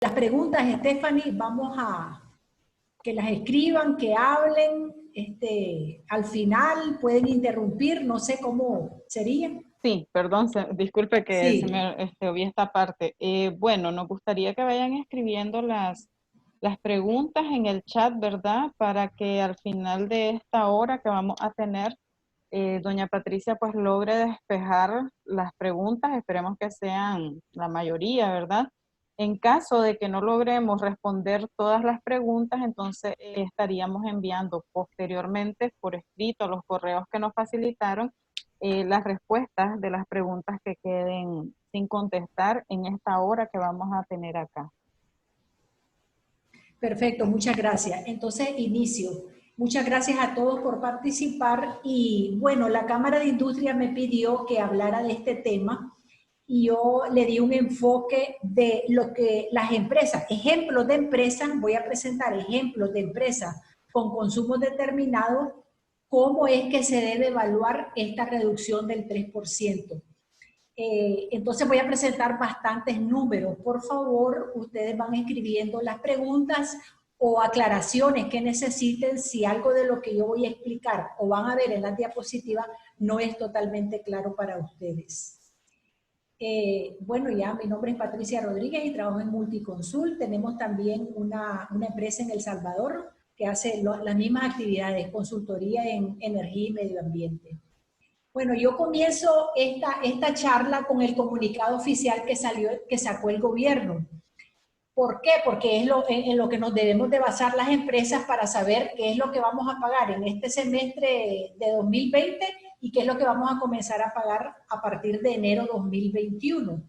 Las preguntas, Stephanie, vamos a que las escriban, que hablen, al final pueden interrumpir, no sé cómo sería. Sí, perdón, disculpe que se Sí, me obvié esta parte. Bueno, nos gustaría que vayan escribiendo las preguntas en el chat, ¿verdad? Para que al final de esta hora que vamos a tener, doña Patricia pues logre despejar las preguntas. Esperemos que sean la mayoría, ¿verdad? En caso de que no logremos responder todas las preguntas, entonces estaríamos enviando posteriormente por escrito a los correos que nos facilitaron las respuestas de las preguntas que queden sin contestar en esta hora que vamos a tener acá. perfecto, muchas gracias. Entonces, inicio. Muchas gracias a todos por participar y bueno, la Cámara de Industria me pidió que hablara de este tema y yo le di un enfoque de lo que las empresas, ejemplos de empresas, voy a presentar ejemplos de empresas con consumos determinados, cómo es que se debe evaluar esta reducción del 3%. Entonces voy a presentar bastantes números. Por favor, ustedes van escribiendo las preguntas o aclaraciones que necesiten si algo de lo que yo voy a explicar o van a ver en la diapositiva no es totalmente claro para ustedes. Bueno, ya mi nombre es Patricia Rodríguez y trabajo en Multiconsult. Tenemos también una empresa en El Salvador que hace las mismas actividades, consultoría en energía y medio ambiente. Bueno, yo comienzo esta charla con el comunicado oficial que sacó el gobierno. ¿Por qué? Porque es en lo que nos debemos de basar las empresas para saber qué es lo que vamos a pagar en este semestre de 2020 y qué es lo que vamos a comenzar a pagar a partir de enero 2021.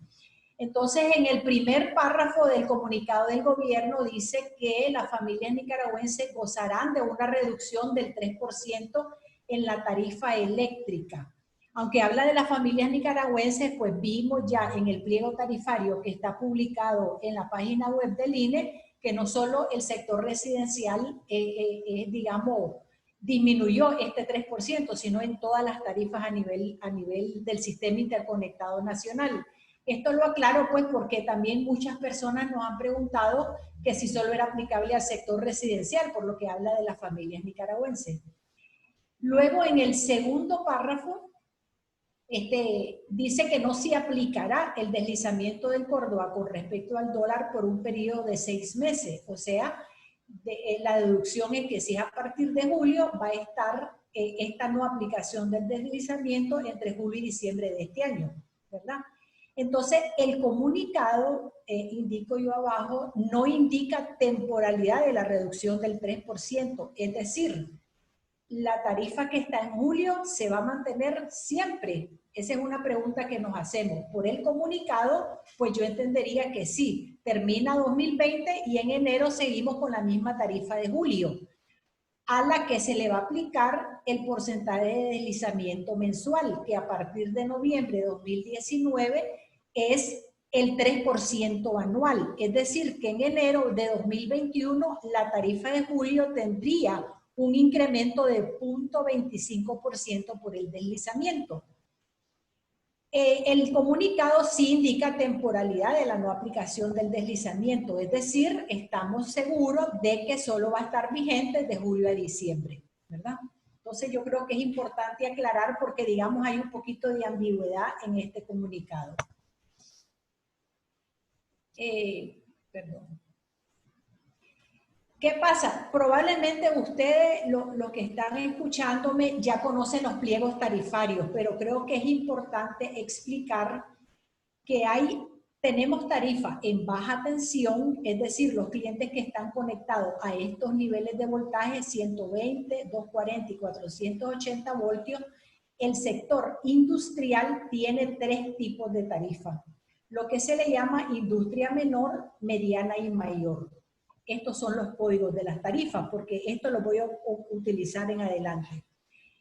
Entonces, en el primer párrafo del comunicado del gobierno dice que las familias nicaragüenses gozarán de una reducción del 3% en la tarifa eléctrica. Aunque habla de las familias nicaragüenses, pues vimos ya en el pliego tarifario que está publicado en la página web del INE que no solo el sector residencial, digamos, disminuyó este 3%, sino en todas las tarifas a nivel del sistema interconectado nacional. Esto lo aclaro pues porque también muchas personas nos han preguntado que si solo era aplicable al sector residencial, por lo que habla de las familias nicaragüenses. Luego en el segundo párrafo dice que no se aplicará el deslizamiento del Córdoba con respecto al dólar por un periodo de 6 meses. O sea, la deducción es que si es a partir de julio va a estar esta no aplicación del deslizamiento entre julio y diciembre de este año, ¿verdad? Entonces, el comunicado, indico yo abajo, no indica temporalidad de la reducción del 3%, es decir, la tarifa que está en julio se va a mantener siempre. Esa es una pregunta que nos hacemos. Por el comunicado, pues yo entendería que sí, termina 2020 y en enero seguimos con la misma tarifa de julio, a la que se le va a aplicar el porcentaje de deslizamiento mensual, que a partir de noviembre de 2019 es el 3% anual. Es decir, que en enero de 2021 la tarifa de julio tendría un incremento de 0.25% por el deslizamiento. El comunicado sí indica temporalidad de la no aplicación del deslizamiento, es decir, estamos seguros de que solo va a estar vigente de julio a diciembre, ¿verdad? Entonces yo creo que es importante aclarar porque digamos hay un poquito de ambigüedad en este comunicado. Perdón. ¿Qué pasa? Probablemente ustedes, los que están escuchándome, ya conocen los pliegos tarifarios, pero creo que es importante explicar que tenemos tarifas en baja tensión, es decir, los clientes que están conectados a estos niveles de voltaje, 120, 240 y 480 voltios. El sector industrial tiene 3 tipos de tarifas, lo que se le llama industria menor, mediana y mayor. Estos son los códigos de las tarifas, porque esto lo voy a utilizar en adelante.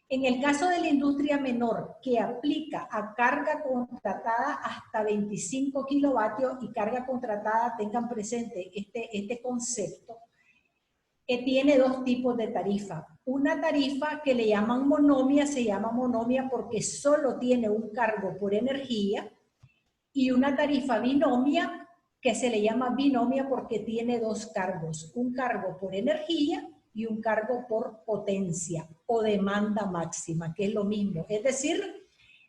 En el caso de la industria menor, que aplica a carga contratada hasta 25 kilovatios y carga contratada, tengan presente este concepto, que tiene 2 tipos de tarifa. Una tarifa que le llaman monomia, se llama monomia porque solo tiene un cargo por energía, y una tarifa binomia que se le llama binomia porque tiene dos cargos, un cargo por energía y un cargo por potencia o demanda máxima, que es lo mismo. Es decir,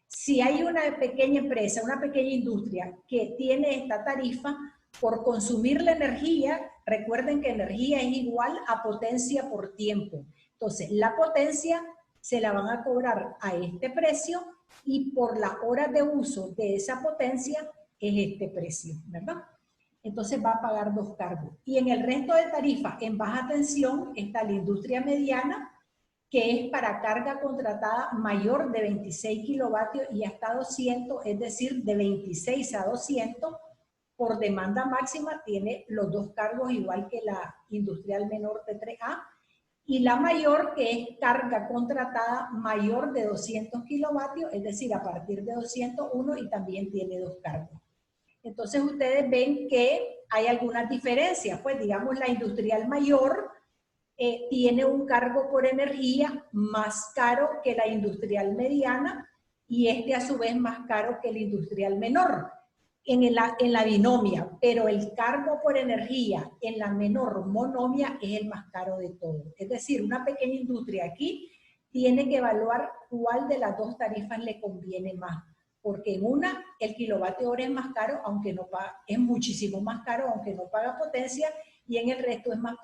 si hay una pequeña empresa, una pequeña industria que tiene esta tarifa, por consumir la energía, recuerden que energía es igual a potencia por tiempo. Entonces, la potencia se la van a cobrar a este precio y por las horas de uso de esa potencia es este precio, ¿verdad? Entonces va a pagar dos cargos. Y en el resto de tarifas en baja tensión está la industria mediana, que es para carga contratada mayor de 26 kilovatios y hasta 200, es decir, de 26 a 200, por demanda máxima tiene los dos cargos igual que la industrial menor de 3A, y la mayor, que es carga contratada mayor de 200 kilovatios, es decir, a partir de 201, y también tiene dos cargos. Entonces ustedes ven que hay algunas diferencias, pues digamos la industrial mayor tiene un cargo por energía más caro que la industrial mediana y este a su vez más caro que el industrial menor en la binomia, pero el cargo por energía en la menor monomia es el más caro de todo. Es decir, una pequeña industria aquí tiene que evaluar cuál de las dos tarifas le conviene más, porque en una el kilovatio hora es más caro, aunque no paga, es muchísimo más caro, aunque no paga potencia, y en el resto es más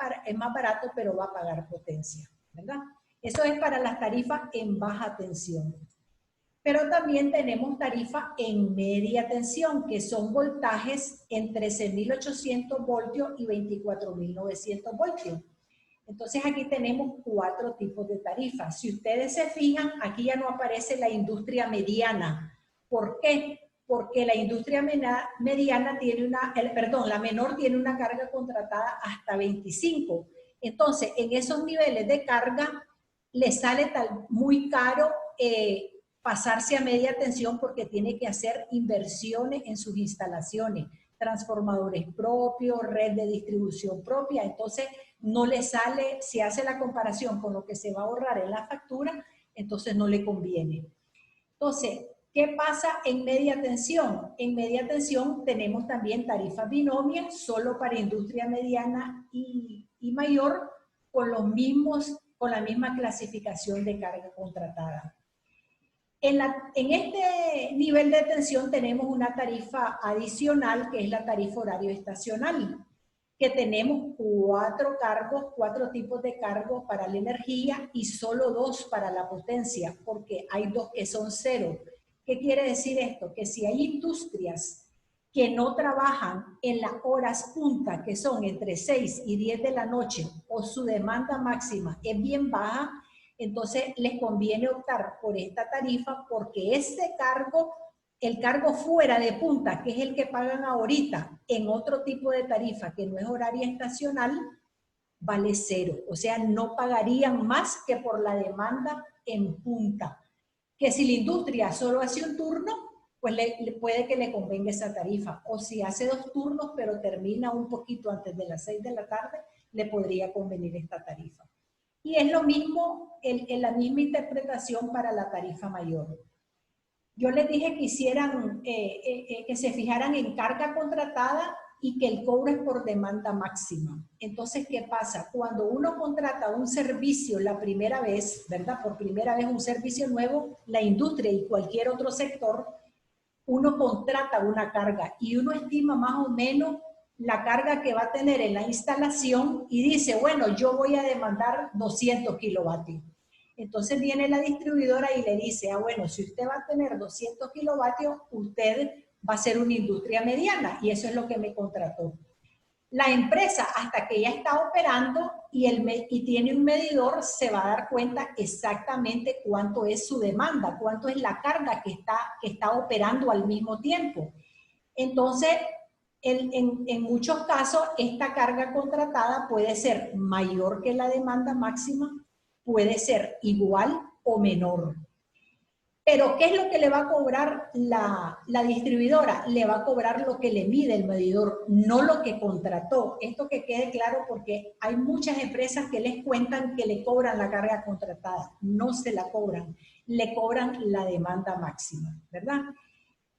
barato, pero va a pagar potencia, ¿verdad? Eso es para las tarifas en baja tensión. Pero también tenemos tarifas en media tensión, que son voltajes en 13.800 voltios y 24.900 voltios. Entonces aquí tenemos cuatro tipos de tarifas. Si ustedes se fijan, aquí ya no aparece la industria mediana. ¿Por qué? Porque la industria mediana tiene la menor tiene una carga contratada hasta 25. Entonces, en esos niveles de carga, le sale muy caro pasarse a media tensión porque tiene que hacer inversiones en sus instalaciones, transformadores propios, red de distribución propia. Entonces, no le sale, si hace la comparación con lo que se va a ahorrar en la factura, entonces no le conviene. Entonces, ¿qué pasa en media tensión? En media tensión tenemos también tarifas binomias, solo para industria mediana y mayor, con la misma clasificación de carga contratada. En este nivel de tensión tenemos una tarifa adicional, que es la tarifa horario estacional, que tenemos cuatro tipos de cargos para la energía y solo dos para la potencia, porque hay dos que son cero. ¿Qué quiere decir esto? Que si hay industrias que no trabajan en las horas punta, que son entre 6 y 10 de la noche, o su demanda máxima es bien baja, entonces les conviene optar por esta tarifa porque este cargo, el cargo fuera de punta, que es el que pagan ahorita en otro tipo de tarifa que no es horaria estacional, vale cero. O sea, no pagarían más que por la demanda en punta. Que si la industria solo hace un turno, pues puede que le convenga esa tarifa. O si hace dos turnos, pero termina un poquito antes de las 6 de la tarde, le podría convenir esta tarifa. Y es lo mismo, en la misma interpretación para la tarifa mayor. Yo les dije que hicieran, que se fijaran en carga contratada y que el cobro es por demanda máxima. Entonces, ¿qué pasa? Cuando uno contrata un servicio la primera vez, ¿verdad? Por primera vez un servicio nuevo, la industria y cualquier otro sector, uno contrata una carga y uno estima más o menos la carga que va a tener en la instalación y dice, bueno, yo voy a demandar 200 kilovatios. Entonces viene la distribuidora y le dice, bueno, si usted va a tener 200 kilovatios, usted va a ser una industria mediana y eso es lo que me contrató. La empresa, hasta que ya está operando y tiene un medidor, se va a dar cuenta exactamente cuánto es su demanda, cuánto es la carga que está operando al mismo tiempo. Entonces, en muchos casos, esta carga contratada puede ser mayor que la demanda máxima, puede ser igual o menor. Pero, ¿qué es lo que le va a cobrar la distribuidora? Le va a cobrar lo que le mide el medidor, no lo que contrató. Esto que quede claro porque hay muchas empresas que les cuentan que le cobran la carga contratada. No se la cobran, le cobran la demanda máxima, ¿verdad?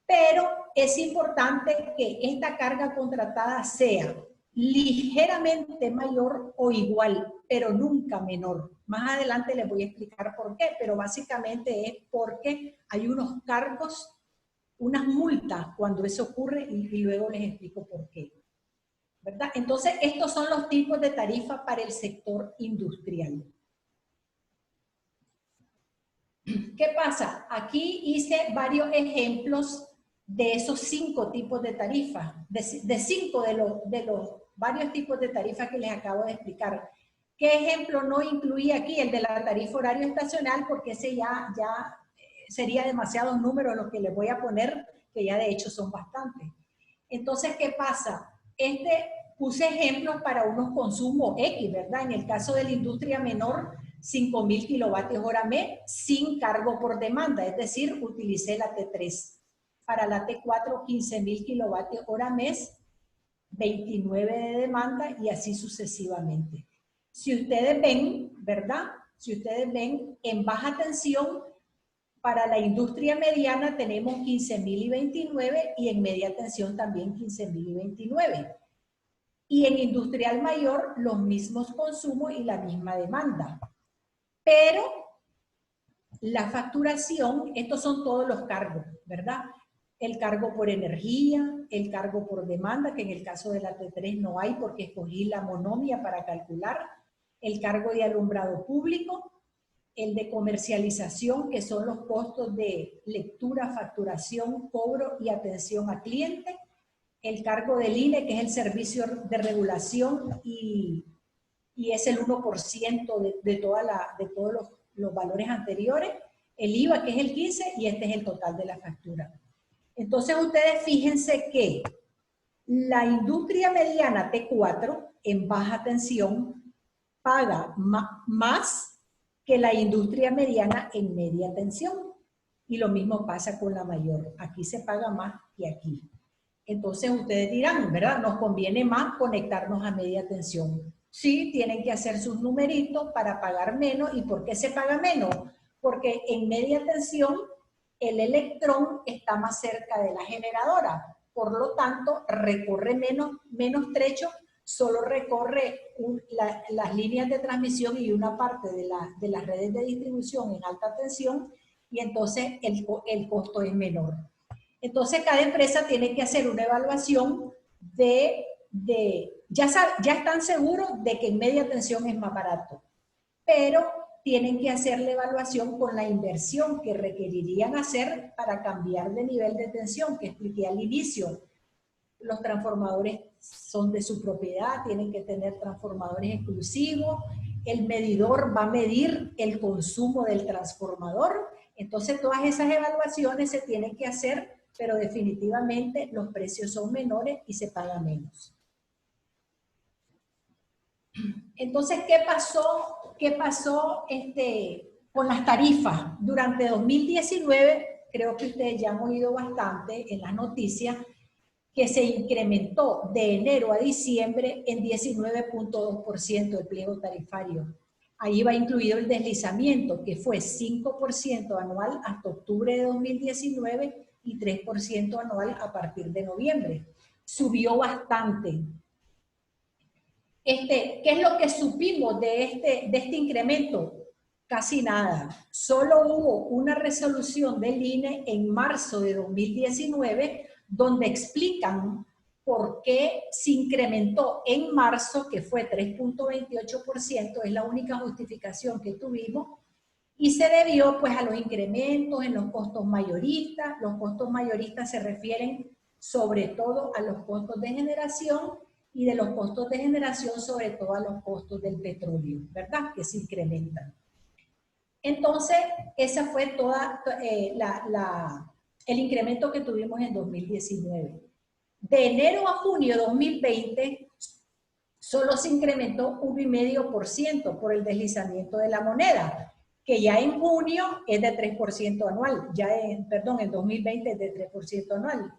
Pero es importante que esta carga contratada sea ligeramente mayor o igual, pero nunca menor. Más adelante les voy a explicar por qué, pero básicamente es porque hay unos cargos, unas multas cuando eso ocurre y luego les explico por qué, ¿verdad? Entonces, estos son los tipos de tarifa para el sector industrial. ¿Qué pasa? Aquí hice varios ejemplos de esos 5 tipos de tarifas, de 5 de los varios tipos de tarifas que les acabo de explicar. ¿Qué ejemplo no incluí aquí? El de la tarifa horario estacional, porque ese ya sería demasiados números los que les voy a poner, que ya de hecho son bastantes. Entonces, ¿qué pasa? Puse ejemplos para unos consumos X, ¿verdad? En el caso de la industria menor, 5.000 kilovatios hora mes sin cargo por demanda, es decir, utilicé la T3. Para la T4, 15.000 kilovatios hora mes, 29 de demanda y así sucesivamente. Si ustedes ven, ¿verdad? Si ustedes ven, en baja tensión, para la industria mediana tenemos 15.000 y 29 y en media tensión también 15.000 y 29. Y en industrial mayor los mismos consumos y la misma demanda. Pero la facturación, estos son todos los cargos, ¿verdad? El cargo por energía, el cargo por demanda, que en el caso de la T3 no hay porque escogí la monomia para calcular, el cargo de alumbrado público, el de comercialización, que son los costos de lectura, facturación, cobro y atención a cliente, el cargo del INE, que es el servicio de regulación y es el 1% de todos los valores anteriores, el IVA, que es el 15%, y este es el total de la factura. Entonces, ustedes fíjense que la industria mediana T4, en baja tensión, paga más que la industria mediana en media tensión. Y lo mismo pasa con la mayor. Aquí se paga más que aquí. Entonces ustedes dirán, ¿verdad? Nos conviene más conectarnos a media tensión. Sí, tienen que hacer sus numeritos para pagar menos. ¿Y por qué se paga menos? Porque en media tensión el electrón está más cerca de la generadora. Por lo tanto, recorre menos trecho, solo recorre las líneas de transmisión y una parte de las redes de distribución en alta tensión y entonces el costo es menor. Entonces, cada empresa tiene que hacer una evaluación ya están seguros de que en media tensión es más barato, pero tienen que hacer la evaluación con la inversión que requerirían hacer para cambiar de nivel de tensión, que expliqué al inicio. Los transformadores son de su propiedad, tienen que tener transformadores exclusivos, el medidor va a medir el consumo del transformador, entonces todas esas evaluaciones se tienen que hacer, pero definitivamente los precios son menores y se paga menos. Entonces, ¿qué pasó con las tarifas? Durante 2019, creo que ustedes ya han oído bastante en las noticias, que se incrementó de enero a diciembre en 19.2% el pliego tarifario. Ahí va incluido el deslizamiento, que fue 5% anual hasta octubre de 2019 y 3% anual a partir de noviembre. Subió bastante. ¿Qué es lo que supimos de este incremento? Casi nada. Solo hubo una resolución del INE en marzo de 2019 donde explican por qué se incrementó en marzo, que fue 3.28%, es la única justificación que tuvimos, y se debió pues a los incrementos en los costos mayoristas. Los costos mayoristas se refieren sobre todo a los costos de generación y de los costos de generación sobre todo a los costos del petróleo, ¿verdad? Que se incrementan. Entonces, ese fue toda el incremento que tuvimos en 2019. De enero a junio de 2020, solo se incrementó 1,5% por el deslizamiento de la moneda, que ya en junio es de 3% anual, en 2020 es de 3% anual.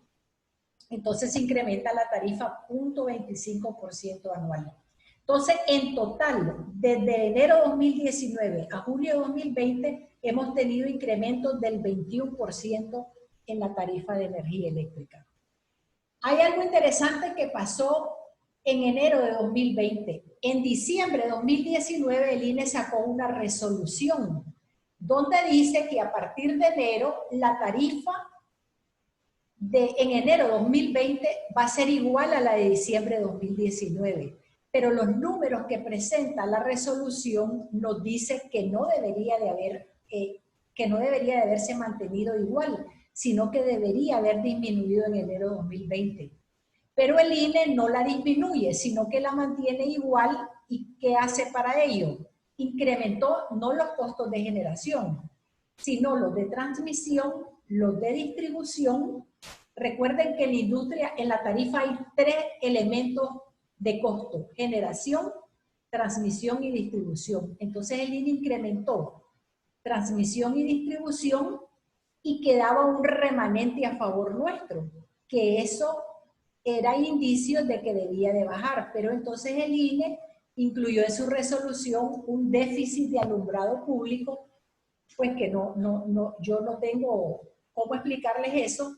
Entonces se incrementa la tarifa 0.25% anual. Entonces, en total, desde enero de 2019 a julio de 2020, hemos tenido incrementos del 21% en la tarifa de energía eléctrica. Hay algo interesante que pasó en enero de 2020. En diciembre de 2019 el INE sacó una resolución donde dice que a partir de enero la tarifa en enero de 2020 va a ser igual a la de diciembre de 2019. Pero los números que presenta la resolución nos dice que no debería de haberse mantenido igual, sino que debería haber disminuido en enero de 2020. Pero el INE no la disminuye, sino que la mantiene igual. ¿Y qué hace para ello? Incrementó no los costos de generación, sino los de transmisión, los de distribución. Recuerden que en la industria, en la tarifa hay 3 elementos de costo: generación, transmisión y distribución. Entonces el INE incrementó transmisión y distribución y quedaba un remanente a favor nuestro, que eso era indicio de que debía de bajar, pero entonces el INE incluyó en su resolución un déficit de alumbrado público, pues que yo no tengo cómo explicarles eso,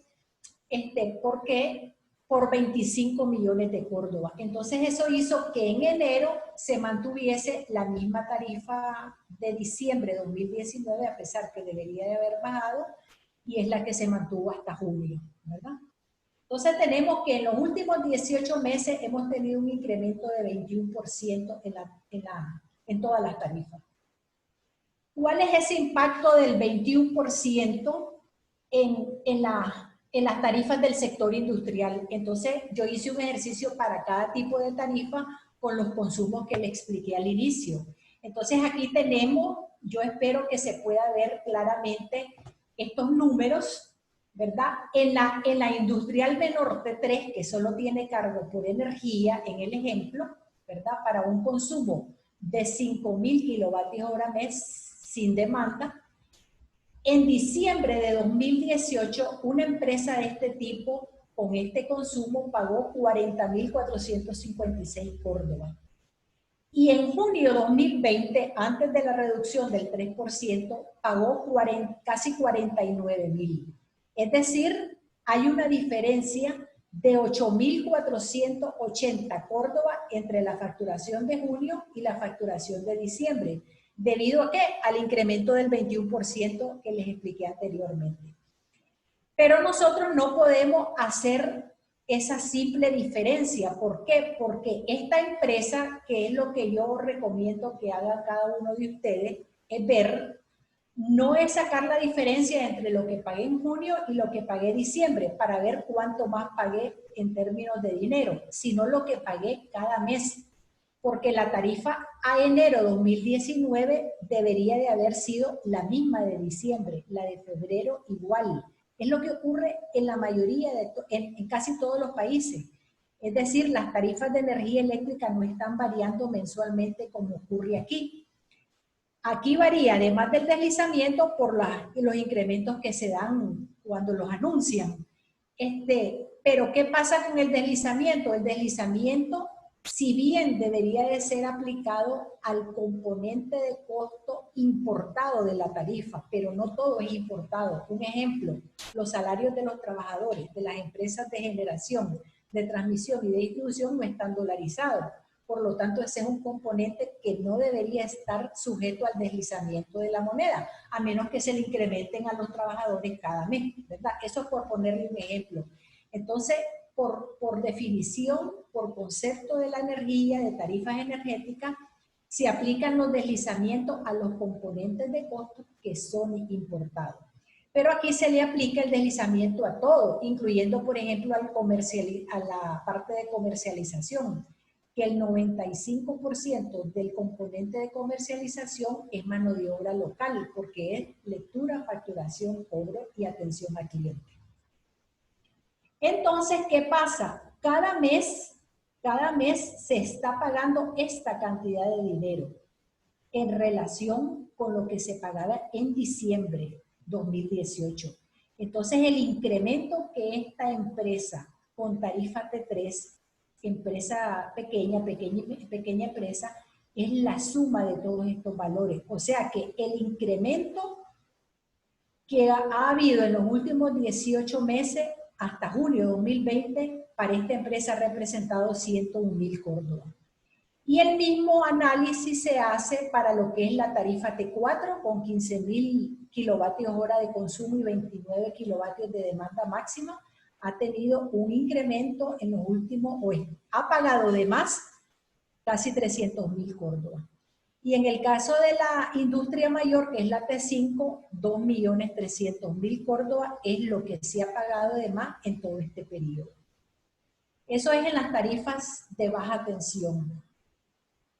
porque por 25 millones de Córdoba. Entonces eso hizo que en enero se mantuviese la misma tarifa de diciembre de 2019, a pesar que debería de haber bajado, y es la que se mantuvo hasta julio, ¿verdad? Entonces tenemos que en los últimos 18 meses hemos tenido un incremento de 21% en todas las tarifas. ¿Cuál es ese impacto del 21% en las tarifas del sector industrial? Entonces yo hice un ejercicio para cada tipo de tarifa con los consumos que le expliqué al inicio. Entonces aquí tenemos, yo espero que se pueda ver claramente estos números, ¿verdad? En la industrial menor de 3, que solo tiene cargo por energía, en el ejemplo, ¿verdad? Para un consumo de 5.000 kilovatios hora mes sin demanda. En diciembre de 2018, una empresa de este tipo, con este consumo, pagó 40.456 Córdoba. Y en junio de 2020, antes de la reducción del 3%, pagó casi 49.000. Es decir, hay una diferencia de 8.480 Córdoba entre la facturación de junio y la facturación de diciembre. ¿Debido a qué? Al incremento del 21% que les expliqué anteriormente. Pero nosotros no podemos hacer esa simple diferencia. ¿Por qué? Porque esta empresa, que es lo que yo recomiendo que haga cada uno de ustedes, es ver, no es sacar la diferencia entre lo que pagué en junio y lo que pagué en diciembre para ver cuánto más pagué en términos de dinero, sino lo que pagué cada mes. Porque la tarifa a enero 2019 debería de haber sido la misma de diciembre, la de febrero igual. Es lo que ocurre en la mayoría, en casi todos los países. Es decir, las tarifas de energía eléctrica no están variando mensualmente como ocurre aquí. Aquí varía, además del deslizamiento, por los incrementos que se dan cuando los anuncian. Pero ¿qué pasa con el deslizamiento? El deslizamiento, si bien debería de ser aplicado al componente de costo importado de la tarifa, pero no todo es importado. Un ejemplo, los salarios de los trabajadores de las empresas de generación, de transmisión y de distribución no están dolarizados. Por lo tanto, ese es un componente que no debería estar sujeto al deslizamiento de la moneda, a menos que se le incrementen a los trabajadores cada mes, ¿verdad? Eso es por ponerle un ejemplo. Entonces, por definición, por concepto de la energía, de tarifas energéticas, se aplican los deslizamientos a los componentes de costos que son importados. Pero aquí se le aplica el deslizamiento a todo, incluyendo, por ejemplo, a la parte de comercialización, que el 95% del componente de comercialización es mano de obra local, porque es lectura, facturación, cobro y atención al cliente. Entonces, ¿qué pasa? Cada mes se está pagando esta cantidad de dinero en relación con lo que se pagaba en diciembre 2018. Entonces, el incremento que esta empresa con tarifa T3, empresa pequeña empresa, es la suma de todos estos valores. O sea que el incremento que ha habido en los últimos 18 meses hasta junio de 2020 para esta empresa ha representado 101.000 córdobas. Y el mismo análisis se hace para lo que es la tarifa T4 con 15.000 kilovatios hora de consumo y 29 kilovatios de demanda máxima. Ha tenido un incremento en los últimos, ha pagado de más casi 300.000 córdobas. Y en el caso de la industria mayor, que es la T5, 2.300.000 córdobas es lo que se ha pagado de más en todo este periodo. Eso es en las tarifas de baja tensión.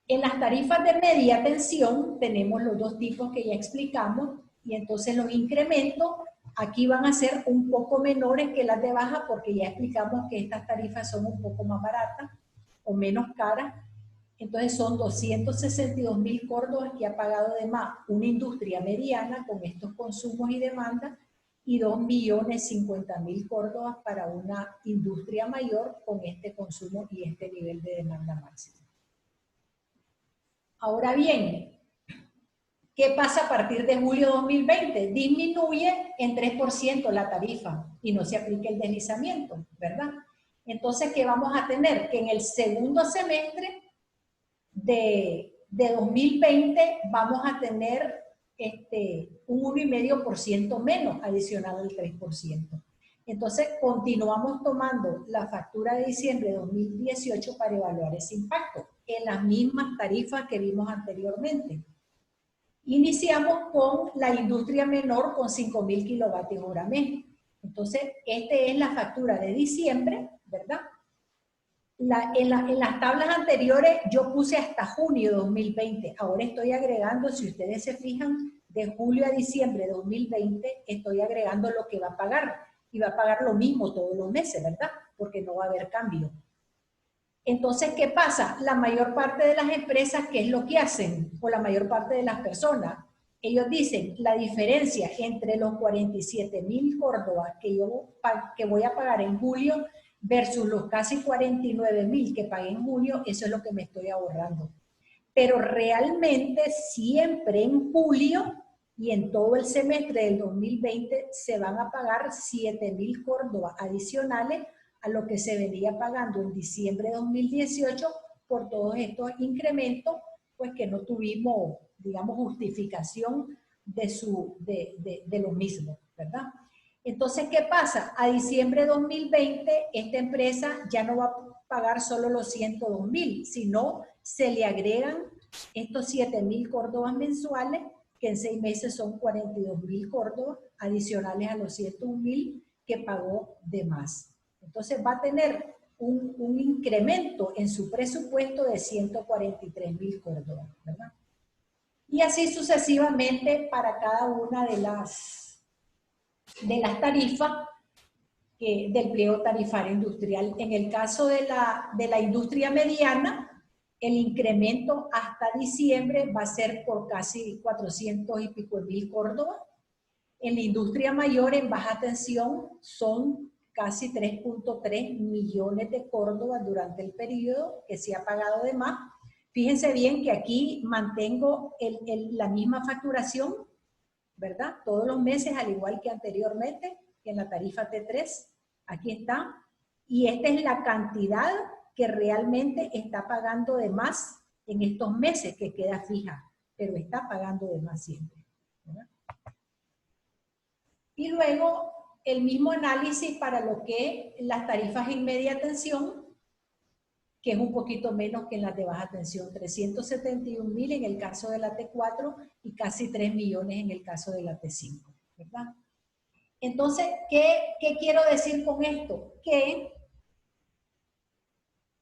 En las tarifas de media tensión tenemos los dos tipos que ya explicamos, y entonces los incrementos aquí van a ser un poco menores que las de baja, porque ya explicamos que estas tarifas son un poco más baratas o menos caras. Entonces son 262.000 córdobas que ha pagado de más una industria mediana con estos consumos y demandas, y 2.050.000 córdobas para una industria mayor con este consumo y este nivel de demanda máxima. Ahora bien, ¿qué pasa a partir de julio de 2020? Disminuye en 3% la tarifa y no se aplica el deslizamiento, ¿verdad? Entonces, ¿qué vamos a tener? Que en el segundo semestre de 2020 vamos a tener un 1,5% menos adicional al 3%. Entonces, continuamos tomando la factura de diciembre de 2018 para evaluar ese impacto en las mismas tarifas que vimos anteriormente. Iniciamos con la industria menor con 5.000 kilovatios hora mes. Entonces, esta es la factura de diciembre, ¿verdad? En las tablas anteriores yo puse hasta junio de 2020. Ahora estoy agregando, si ustedes se fijan, de julio a diciembre de 2020, estoy agregando lo que va a pagar. Y va a pagar lo mismo todos los meses, ¿verdad? Porque no va a haber cambio. Entonces, ¿qué pasa? La mayor parte de las empresas, ¿qué es lo que hacen? O la mayor parte de las personas, ellos dicen, la diferencia entre los 47.000 córdobas que voy a pagar en julio versus los casi 49.000 que pagué en junio, eso es lo que me estoy ahorrando. Pero realmente siempre en julio y en todo el semestre del 2020 se van a pagar 7.000 córdobas adicionales a lo que se venía pagando en diciembre de 2018 por todos estos incrementos, pues que no tuvimos, digamos, justificación de lo mismo, ¿verdad? Entonces, ¿qué pasa? A diciembre de 2020, esta empresa ya no va a pagar solo los 102.000, sino se le agregan estos 7.000 córdobas mensuales, que en 6 meses son 42.000 córdobas, adicionales a los 101.000 que pagó de más. Entonces va a tener un incremento en su presupuesto de 143.000 córdobas, ¿verdad? Y así sucesivamente para cada una de las tarifas del pliego tarifario industrial. En el caso de la industria mediana, el incremento hasta diciembre va a ser por casi 400 y pico mil córdobas. En la industria mayor, en baja tensión, son casi 3.3 millones de córdobas durante el periodo que se ha pagado de más. Fíjense bien que aquí mantengo la misma facturación, ¿verdad? Todos los meses, al igual que anteriormente, en la tarifa T3, aquí está. Y esta es la cantidad que realmente está pagando de más en estos meses, que queda fija, pero está pagando de más siempre, ¿verdad? Y luego el mismo análisis para lo que las tarifas en media tensión, que es un poquito menos que en las de baja tensión, 371.000 en el caso de la T4 y casi 3 millones en el caso de la T5, ¿verdad? Entonces, ¿qué quiero decir con esto? Que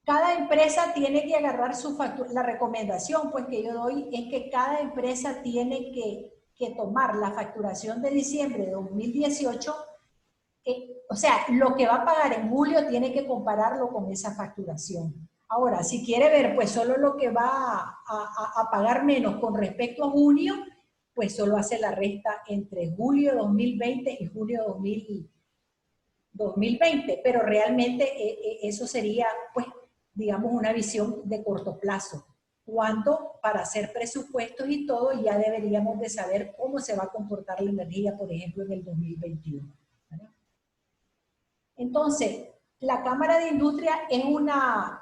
cada empresa tiene que agarrar su factura. La recomendación pues que yo doy es que cada empresa tiene que tomar la facturación de diciembre de 2018, o sea, lo que va a pagar en julio tiene que compararlo con esa facturación. Ahora, si quiere ver pues solo lo que va a pagar menos con respecto a junio, pues solo hace la resta entre julio 2020 y julio 2020, pero realmente eso sería pues digamos una visión de corto plazo. cuando para hacer presupuestos y todo ya deberíamos de saber cómo se va a comportar la energía, por ejemplo, en el 2021. ¿Verdad? Entonces, la Cámara de Industria es una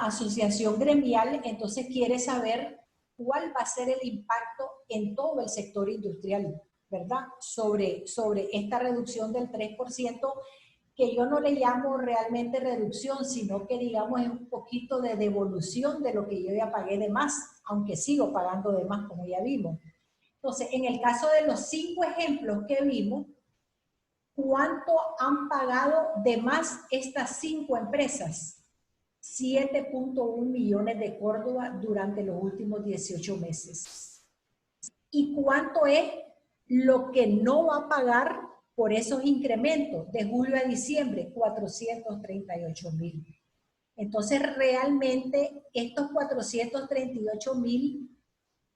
asociación gremial, entonces quiere saber cuál va a ser el impacto en todo el sector industrial, ¿verdad? Sobre esta reducción del 3%, que yo no le llamo realmente reducción, sino que digamos es un poquito de devolución de lo que yo ya pagué de más, aunque sigo pagando de más, como ya vimos. Entonces, en el caso de los 5 ejemplos que vimos, ¿cuánto han pagado de más estas 5 empresas? 7.1 millones de Córdoba durante los últimos 18 meses. ¿Y cuánto es lo que no va a pagar por esos incrementos de julio a diciembre? 438,000. Entonces, realmente, estos 438,000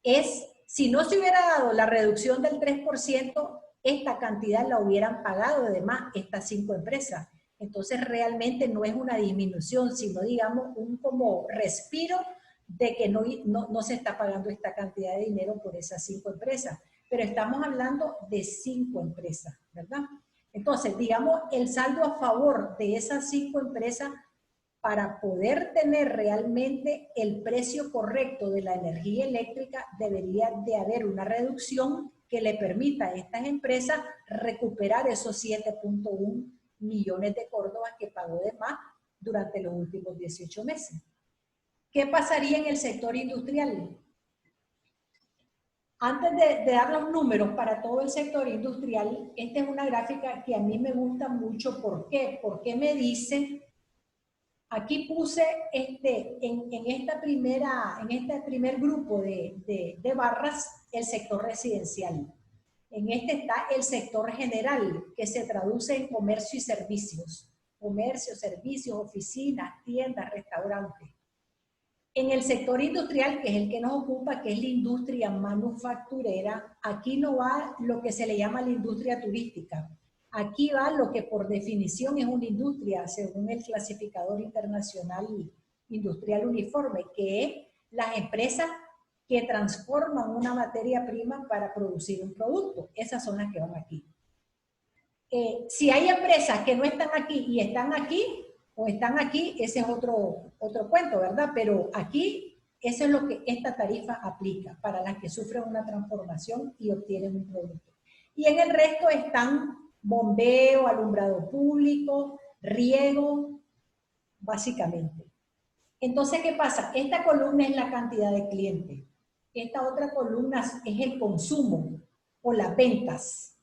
es, si no se hubiera dado la reducción del 3%, esta cantidad la hubieran pagado además estas 5 empresas. Entonces, realmente no es una disminución, sino, digamos, un como respiro de que no se está pagando esta cantidad de dinero por esas 5 empresas. Pero estamos hablando de 5 empresas, ¿verdad? Entonces, digamos, el saldo a favor de esas 5 empresas para poder tener realmente el precio correcto de la energía eléctrica, debería de haber una reducción que le permita a estas empresas recuperar esos 7.1 millones de Córdoba que pagó de más durante los últimos 18 meses. ¿Qué pasaría en el sector industrial? Antes de dar los números para todo el sector industrial, esta es una gráfica que a mí me gusta mucho. ¿Por qué? Porque me dice, aquí puse en este primer grupo de barras el sector residencial. En este está el sector general, que se traduce en comercio y servicios. Comercio, servicios, oficinas, tiendas, restaurantes. En el sector industrial, que es el que nos ocupa, que es la industria manufacturera, aquí no va lo que se le llama la industria turística. Aquí va lo que por definición es una industria, según el clasificador internacional industrial uniforme, que es las empresas que transforman una materia prima para producir un producto. Esas son las que van aquí. Si hay empresas que no están aquí y están aquí, o están aquí, ese es otro cuento, ¿verdad? Pero aquí, eso es lo que esta tarifa aplica para las que sufren una transformación y obtienen un producto. Y en el resto están bombeo, alumbrado público, riego, básicamente. Entonces, ¿qué pasa? Esta columna es la cantidad de clientes. Esta otra columna es el consumo o las ventas.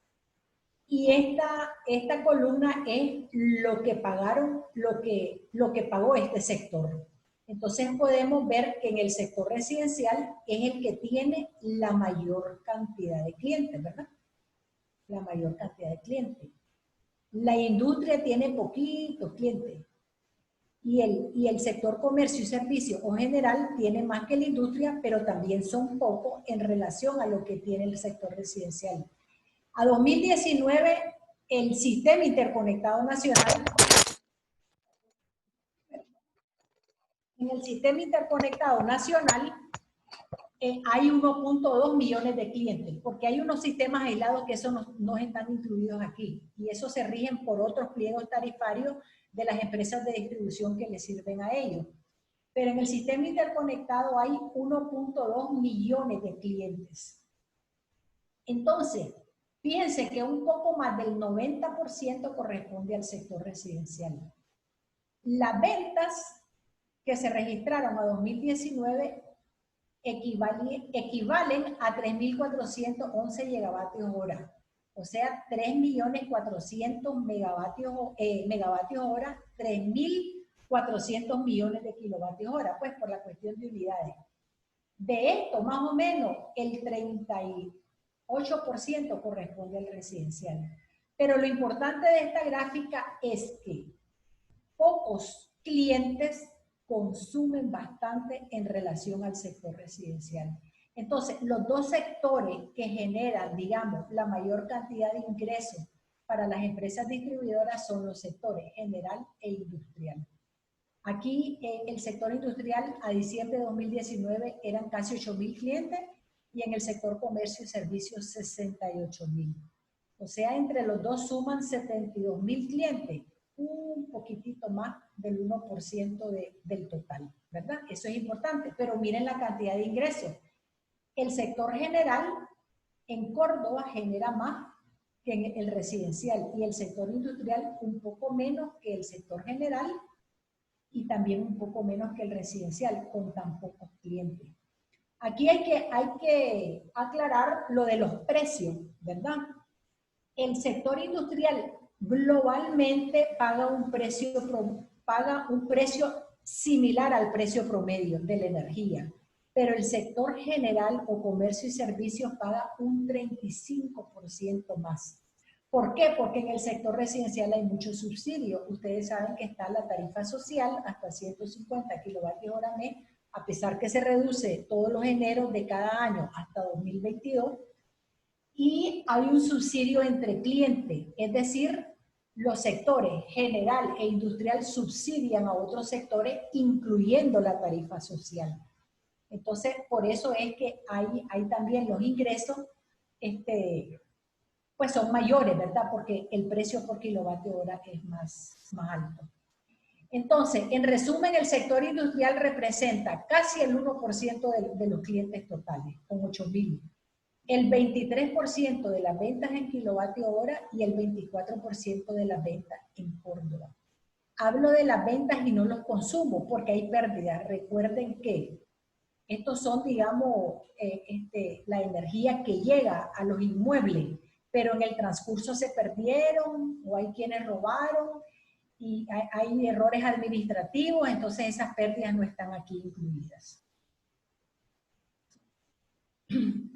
Y esta columna es lo que pagaron, lo que pagó este sector. Entonces podemos ver que en el sector residencial es el que tiene la mayor cantidad de clientes, ¿verdad? La mayor cantidad de clientes. La industria tiene poquitos clientes. Y el sector comercio y servicio o general tiene más que la industria, pero también son pocos en relación a lo que tiene el sector residencial. A 2019, el Sistema Interconectado Nacional, en el Sistema Interconectado Nacional hay 1.2 millones de clientes, porque hay unos sistemas aislados que eso no están incluidos aquí, y eso se rigen por otros pliegos tarifarios de las empresas de distribución que les sirven a ellos. Pero en el Sistema Interconectado hay 1.2 millones de clientes. Entonces, fíjense que un poco más del 90% corresponde al sector residencial. Las ventas que se registraron a 2019 equivalen a 3.411 gigavatios hora. O sea, 3.400.000 megavatios hora, 3.400 millones de kilovatios hora, pues por la cuestión de unidades. De esto, más o menos, el 38% corresponde al residencial. Pero lo importante de esta gráfica es que pocos clientes consumen bastante en relación al sector residencial. Entonces, los dos sectores que generan, digamos, la mayor cantidad de ingresos para las empresas distribuidoras son los sectores general e industrial. Aquí el sector industrial a diciembre de 2019 eran casi 8.000 clientes y en el sector comercio y servicios 68.000. O sea, entre los dos suman 72.000 clientes, un poquitito más del 1% del total, ¿verdad? Eso es importante, pero miren la cantidad de ingresos. El sector general en Córdoba genera más que en el residencial y el sector industrial un poco menos que el sector general y también un poco menos que el residencial, con tan pocos clientes. Aquí hay que aclarar lo de los precios, ¿verdad? El sector industrial globalmente paga un precio similar al precio promedio de la energía, pero el sector general o comercio y servicios paga un 35% más. ¿Por qué? Porque en el sector residencial hay mucho subsidio. Ustedes saben que está la tarifa social hasta 150 kilovatios hora mes, a pesar que se reduce todos los eneros de cada año hasta 2022, y hay un subsidio entre clientes, es decir, los sectores general e industrial subsidian a otros sectores, incluyendo la tarifa social. Entonces, por eso es que hay también los ingresos, pues son mayores, ¿verdad? Porque el precio por kilovatio hora es más alto. Entonces, en resumen, el sector industrial representa casi el 1% de los clientes totales, con 8.000. El 23% de las ventas en kilovatio hora y el 24% de las ventas en Córdoba. Hablo de las ventas y no los consumos, porque hay pérdidas. Recuerden que estos son, digamos, la energía que llega a los inmuebles, pero en el transcurso se perdieron o hay quienes robaron y hay errores administrativos, entonces esas pérdidas no están aquí incluidas.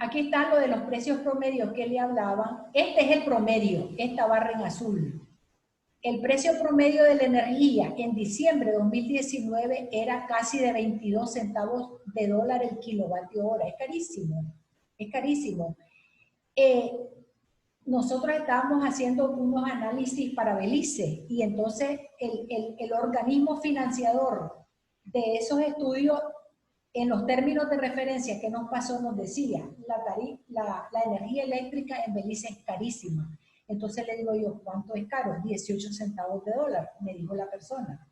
Aquí está lo de los precios promedios que le hablaba. Este es el promedio, esta barra en azul. El precio promedio de la energía en diciembre de 2019 era casi de 22 centavos de dólar el kilovatio hora. Es carísimo, es carísimo. Nosotros estábamos haciendo unos análisis para Belice y entonces el organismo financiador de esos estudios, en los términos de referencia que nos pasó, nos decía, la energía eléctrica en Belice es carísima. Entonces le digo yo, ¿cuánto es caro? 18 centavos de dólar, me dijo la persona.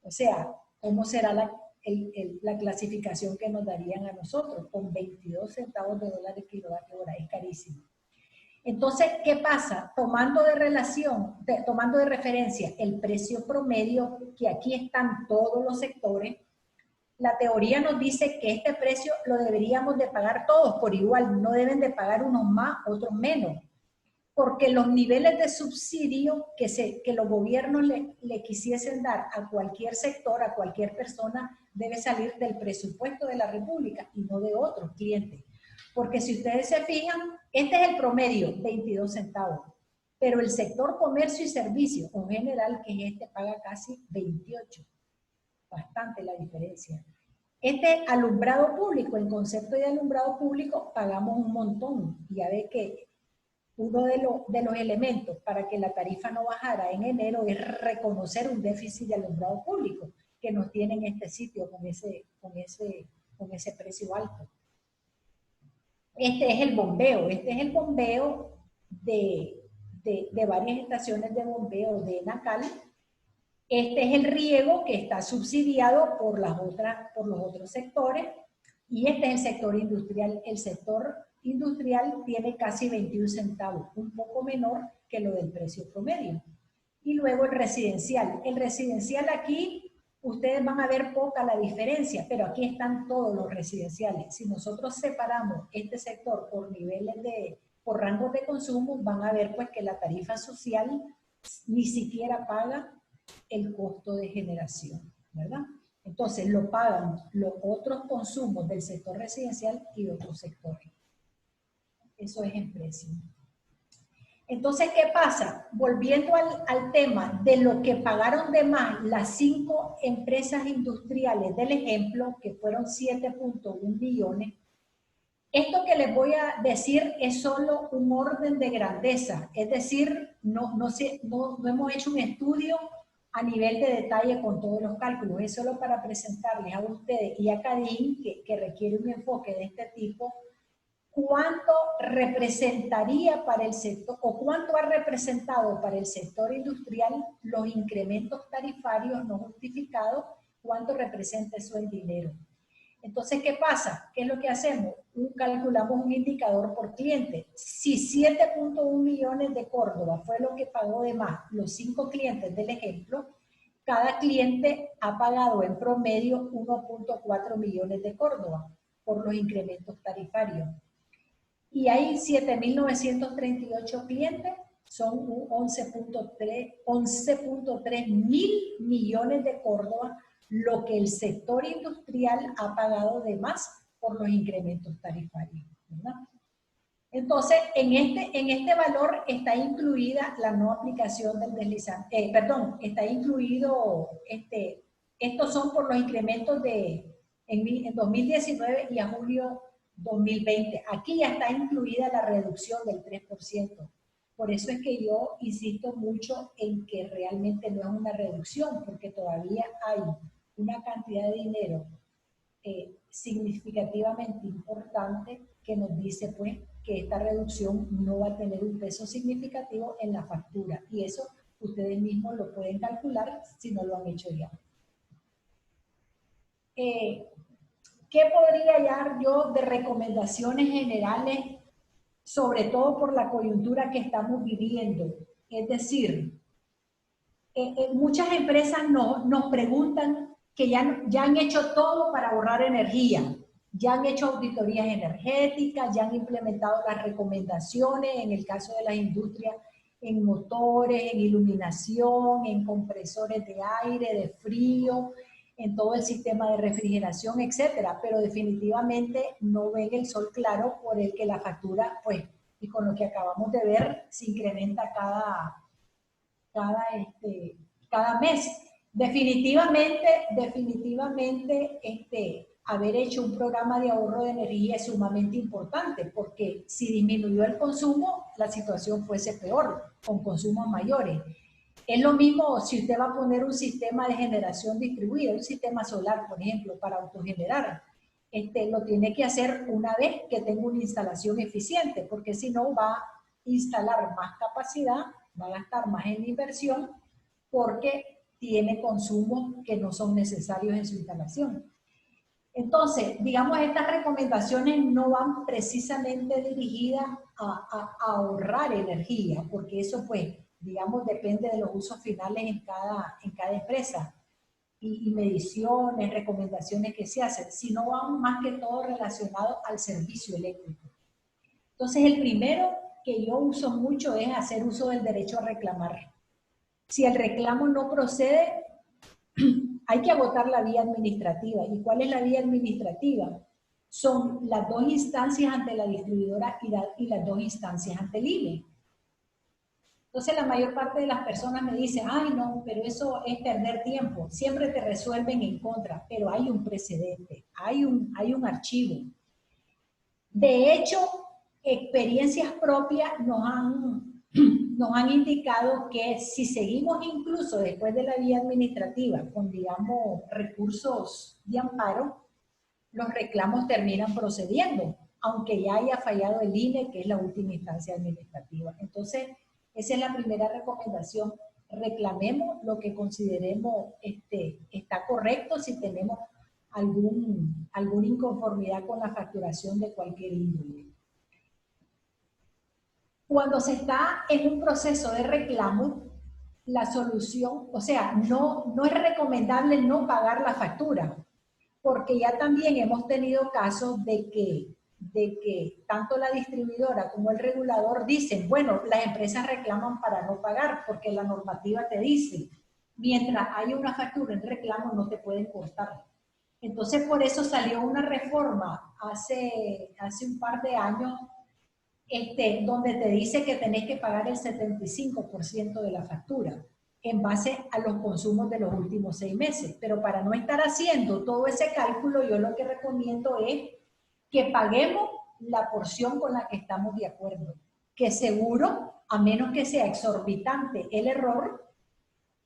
O sea, ¿cómo será la clasificación que nos darían a nosotros? Con 22 centavos de dólar el kilovatio hora, es carísimo. Entonces, ¿qué pasa? Tomando de referencia el precio promedio, que aquí están todos los sectores, la teoría nos dice que este precio lo deberíamos de pagar todos por igual, no deben de pagar unos más, otros menos, porque los niveles de subsidio que los gobiernos le quisiesen dar a cualquier sector, a cualquier persona, debe salir del presupuesto de la República y no de otros clientes. Porque si ustedes se fijan, este es el promedio, 22 centavos, pero el sector comercio y servicios, en general, que es paga casi 28. Bastante la diferencia. Este alumbrado público, en concepto de alumbrado público, pagamos un montón. Ya ve que uno de los elementos para que la tarifa no bajara en enero es reconocer un déficit de alumbrado público que nos tiene en este sitio con ese precio alto. Este es el bombeo de varias estaciones de bombeo de Nacal. Este es el riego que está subsidiado por los otros sectores, y este es el sector industrial. El sector industrial tiene casi 21 centavos, un poco menor que lo del precio promedio. Y luego el residencial. El residencial aquí, ustedes van a ver poca la diferencia, pero aquí están todos los residenciales. Si nosotros separamos este sector por niveles por rangos de consumo, van a ver pues que la tarifa social ni siquiera paga el costo de generación, ¿verdad? Entonces lo pagan los otros consumos del sector residencial y otros sectores. Eso es en precio. Entonces, ¿qué pasa? Volviendo al tema de lo que pagaron de más las 5 empresas industriales del ejemplo, que fueron 7.1 millones, esto que les voy a decir es solo un orden de grandeza, es decir, no hemos hecho un estudio a nivel de detalle con todos los cálculos. Es solo para presentarles a ustedes y a Cadín, que requiere un enfoque de este tipo, cuánto representaría para el sector, o cuánto ha representado para el sector industrial los incrementos tarifarios no justificados, cuánto representa eso en dinero. Entonces, ¿qué pasa? ¿Qué es lo que hacemos? Calculamos un indicador por cliente. Si 7.1 millones de Córdoba fue lo que pagó de más los 5 clientes del ejemplo, cada cliente ha pagado en promedio 1.4 millones de Córdoba por los incrementos tarifarios. Y hay 7.938 clientes, son 11.3 mil millones de Córdoba, lo que el sector industrial ha pagado de más por los incrementos tarifarios, ¿verdad? Entonces, en este valor está incluida la no aplicación del deslizante, está incluido, estos son por los incrementos en 2019 y a julio 2020. Aquí ya está incluida la reducción del 3%. Por eso es que yo insisto mucho en que realmente no es una reducción, porque todavía hay una cantidad de dinero significativamente importante que nos dice pues que esta reducción no va a tener un peso significativo en la factura. Y eso ustedes mismos lo pueden calcular si no lo han hecho ya. ¿Qué podría dar yo de recomendaciones generales, sobre todo por la coyuntura que estamos viviendo? Es decir, muchas empresas nos preguntan que ya han hecho todo para ahorrar energía, ya han hecho auditorías energéticas, ya han implementado las recomendaciones, en el caso de las industrias, en motores, en iluminación, en compresores de aire, de frío, en todo el sistema de refrigeración, etcétera, pero definitivamente no ven el sol claro por el que la factura, pues, y con lo que acabamos de ver, se incrementa cada mes. Definitivamente, haber hecho un programa de ahorro de energía es sumamente importante, porque si disminuyó el consumo, la situación fuese peor, con consumos mayores. Es lo mismo si usted va a poner un sistema de generación distribuida, un sistema solar, por ejemplo, para autogenerar. Lo tiene que hacer una vez que tenga una instalación eficiente, porque si no va a instalar más capacidad, va a gastar más en inversión, porque tiene consumos que no son necesarios en su instalación. Entonces, digamos, estas recomendaciones no van precisamente dirigidas a ahorrar energía, porque eso, pues, digamos, depende de los usos finales en cada empresa y mediciones, recomendaciones que se hacen, sino van más que todo relacionados al servicio eléctrico. Entonces, el primero que yo uso mucho es hacer uso del derecho a reclamar. Si el reclamo no procede, hay que agotar la vía administrativa. ¿Y cuál es la vía administrativa? Son las 2 instancias ante la distribuidora y las 2 instancias ante el INE. Entonces la mayor parte de las personas me dicen, ay no, pero eso es perder tiempo. Siempre te resuelven en contra, pero hay un precedente, hay un archivo. De hecho, experiencias propias nos han indicado que si seguimos incluso después de la vía administrativa con, digamos, recursos de amparo, los reclamos terminan procediendo, aunque ya haya fallado el INE, que es la última instancia administrativa. Entonces, esa es la primera recomendación. Reclamemos lo que consideremos está correcto si tenemos alguna inconformidad con la facturación de cualquier índole. Cuando se está en un proceso de reclamo, la solución, o sea, no es recomendable no pagar la factura, porque ya también hemos tenido casos de que tanto la distribuidora como el regulador dicen, bueno, las empresas reclaman para no pagar, porque la normativa te dice, mientras hay una factura en reclamo no te pueden cortar. Entonces, por eso salió una reforma hace un par de años, donde te dice que tenés que pagar el 75% de la factura en base a los consumos de los últimos 6 meses. Pero para no estar haciendo todo ese cálculo, yo lo que recomiendo es que paguemos la porción con la que estamos de acuerdo. Que seguro, a menos que sea exorbitante el error,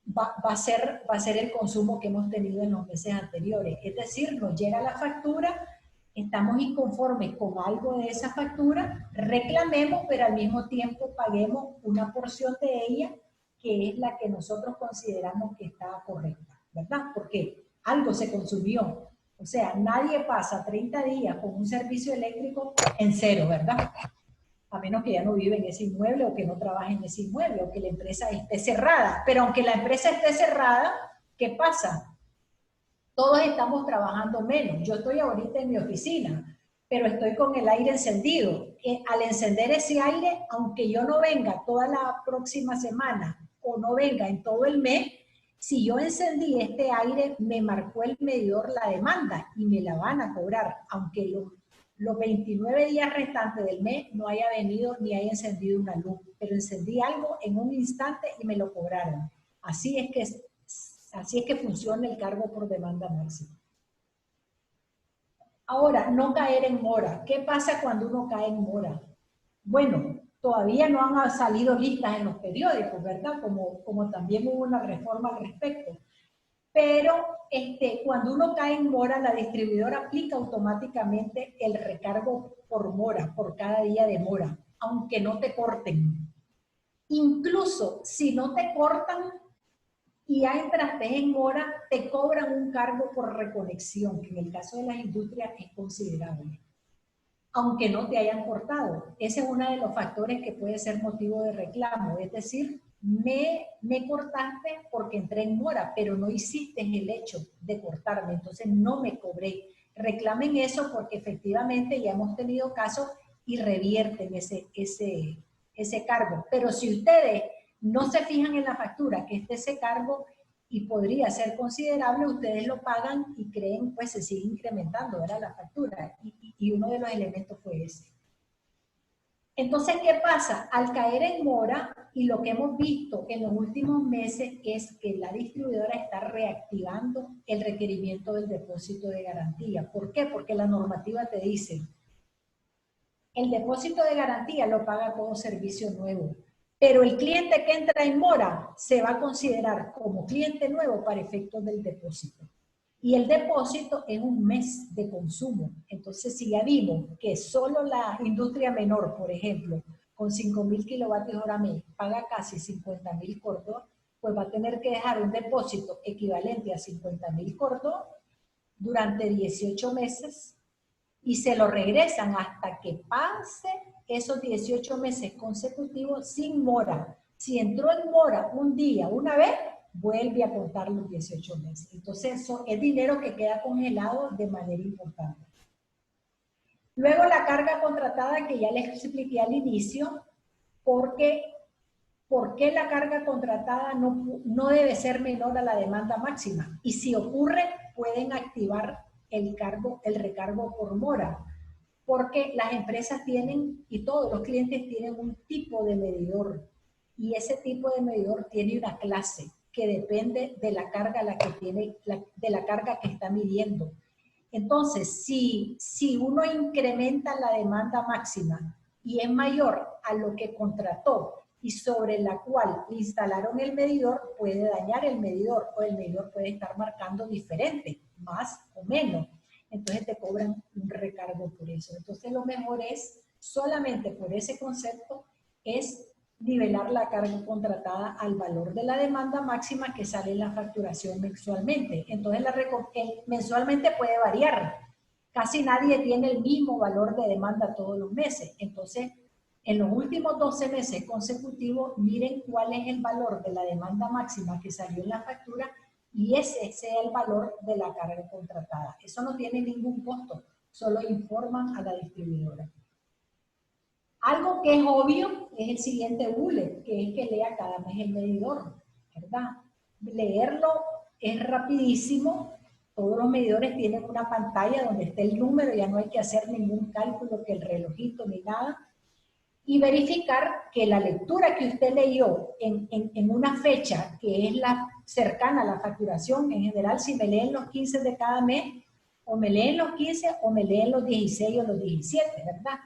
va a ser el consumo que hemos tenido en los meses anteriores. Es decir, nos llega la factura, estamos inconformes con algo de esa factura, reclamemos, pero al mismo tiempo paguemos una porción de ella que es la que nosotros consideramos que está correcta, ¿verdad? Porque algo se consumió. O sea, nadie pasa 30 días con un servicio eléctrico en cero, ¿verdad? A menos que ya no vive en ese inmueble o que no trabaje en ese inmueble o que la empresa esté cerrada. Pero aunque la empresa esté cerrada, ¿qué pasa? Todos estamos trabajando menos. Yo estoy ahorita en mi oficina, pero estoy con el aire encendido. Al encender ese aire, aunque yo no venga toda la próxima semana o no venga en todo el mes, si yo encendí este aire, me marcó el medidor la demanda y me la van a cobrar, aunque los 29 días restantes del mes no haya venido ni haya encendido una luz, pero encendí algo en un instante y me lo cobraron. Así es que funciona el cargo por demanda máxima. Ahora, no caer en mora. ¿Qué pasa cuando uno cae en mora? Bueno, todavía no han salido listas en los periódicos, ¿verdad? Como también hubo una reforma al respecto. Pero cuando uno cae en mora, la distribuidora aplica automáticamente el recargo por mora, por cada día de mora, aunque no te corten. Incluso si no te cortan y ya entraste en mora, te cobran un cargo por reconexión, que en el caso de las industrias es considerable, aunque no te hayan cortado. Ese es uno de los factores que puede ser motivo de reclamo, es decir, me cortaste porque entré en mora, pero no hiciste el hecho de cortarme, entonces no me cobré. Reclamen eso porque efectivamente ya hemos tenido casos y revierten ese cargo. Pero si ustedes no se fijan en la factura que esté ese cargo y podría ser considerable, ustedes lo pagan y creen, pues se sigue incrementando, ¿verdad? La factura. Y uno de los elementos fue ese. Entonces, ¿qué pasa? Al caer en mora, y lo que hemos visto en los últimos meses es que la distribuidora está reactivando el requerimiento del depósito de garantía. ¿Por qué? Porque la normativa te dice, el depósito de garantía lo paga todo servicio nuevo, pero el cliente que entra en mora se va a considerar como cliente nuevo para efectos del depósito. Y el depósito es un mes de consumo. Entonces, si ya vimos que solo la industria menor, por ejemplo, con 5.000 kilovatios hora mes, paga casi 50.000 cortos, pues va a tener que dejar un depósito equivalente a 50.000 cortos durante 18 meses y se lo regresan hasta que pase esos 18 meses consecutivos sin mora. Si entró en mora un día, una vez, vuelve a contar los 18 meses. Entonces, eso es dinero que queda congelado de manera importante. Luego la carga contratada que ya les expliqué al inicio, ¿por qué la carga contratada no debe ser menor a la demanda máxima? Y si ocurre, pueden activar el recargo por mora, porque las empresas tienen, y todos los clientes tienen un tipo de medidor, y ese tipo de medidor tiene una clase que depende de la carga de la carga que está midiendo. Entonces, si uno incrementa la demanda máxima y es mayor a lo que contrató y sobre la cual instalaron el medidor, puede dañar el medidor o el medidor puede estar marcando diferente, más o menos. Entonces te cobran un recargo por eso. Entonces lo mejor es, solamente por ese concepto, es nivelar la carga contratada al valor de la demanda máxima que sale en la facturación mensualmente. Entonces mensualmente puede variar. Casi nadie tiene el mismo valor de demanda todos los meses. Entonces, en los últimos 12 meses consecutivos, miren cuál es el valor de la demanda máxima que salió en la factura y ese sea el valor de la carga contratada. Eso no tiene ningún costo, solo informan a la distribuidora. Algo que es obvio es el siguiente bullet, que es que lea cada mes el medidor, ¿verdad? Leerlo es rapidísimo, todos los medidores tienen una pantalla donde está el número, ya no hay que hacer ningún cálculo, que el relojito ni nada, y verificar que la lectura que usted leyó en una fecha que es la cercana a la facturación, en general si me leen los 15 de cada mes, o me leen los 15 o me leen los 16 o los 17, ¿verdad?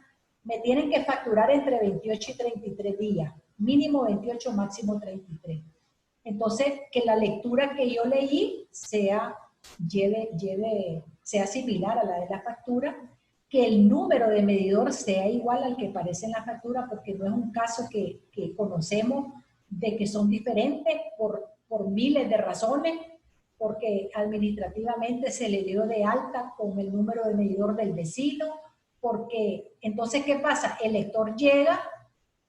Me tienen que facturar entre 28 y 33 días, mínimo 28, máximo 33. Entonces, que la lectura que yo leí sea similar a la de la factura, que el número de medidor sea igual al que aparece en la factura, porque no es un caso que conocemos de que son diferentes por miles de razones, porque administrativamente se le dio de alta con el número de medidor del vecino, porque entonces, ¿qué pasa? El lector llega,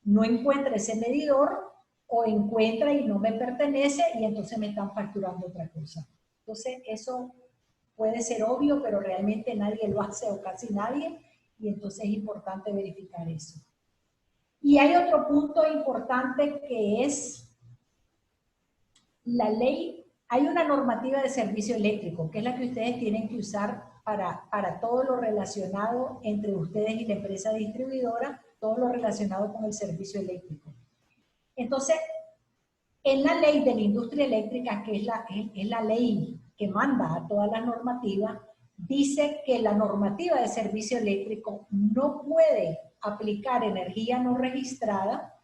no encuentra ese medidor, o encuentra y no me pertenece, y entonces me están facturando otra cosa. Entonces, eso puede ser obvio, pero realmente nadie lo hace, o casi nadie, y entonces es importante verificar eso. Y hay otro punto importante que es la ley. Hay una normativa de servicio eléctrico, que es la que ustedes tienen que usar para todo lo relacionado entre ustedes y la empresa distribuidora, todo lo relacionado con el servicio eléctrico. Entonces, en la ley de la industria eléctrica, que es la ley que manda a todas las normativas, dice que la normativa de servicio eléctrico no puede aplicar energía no registrada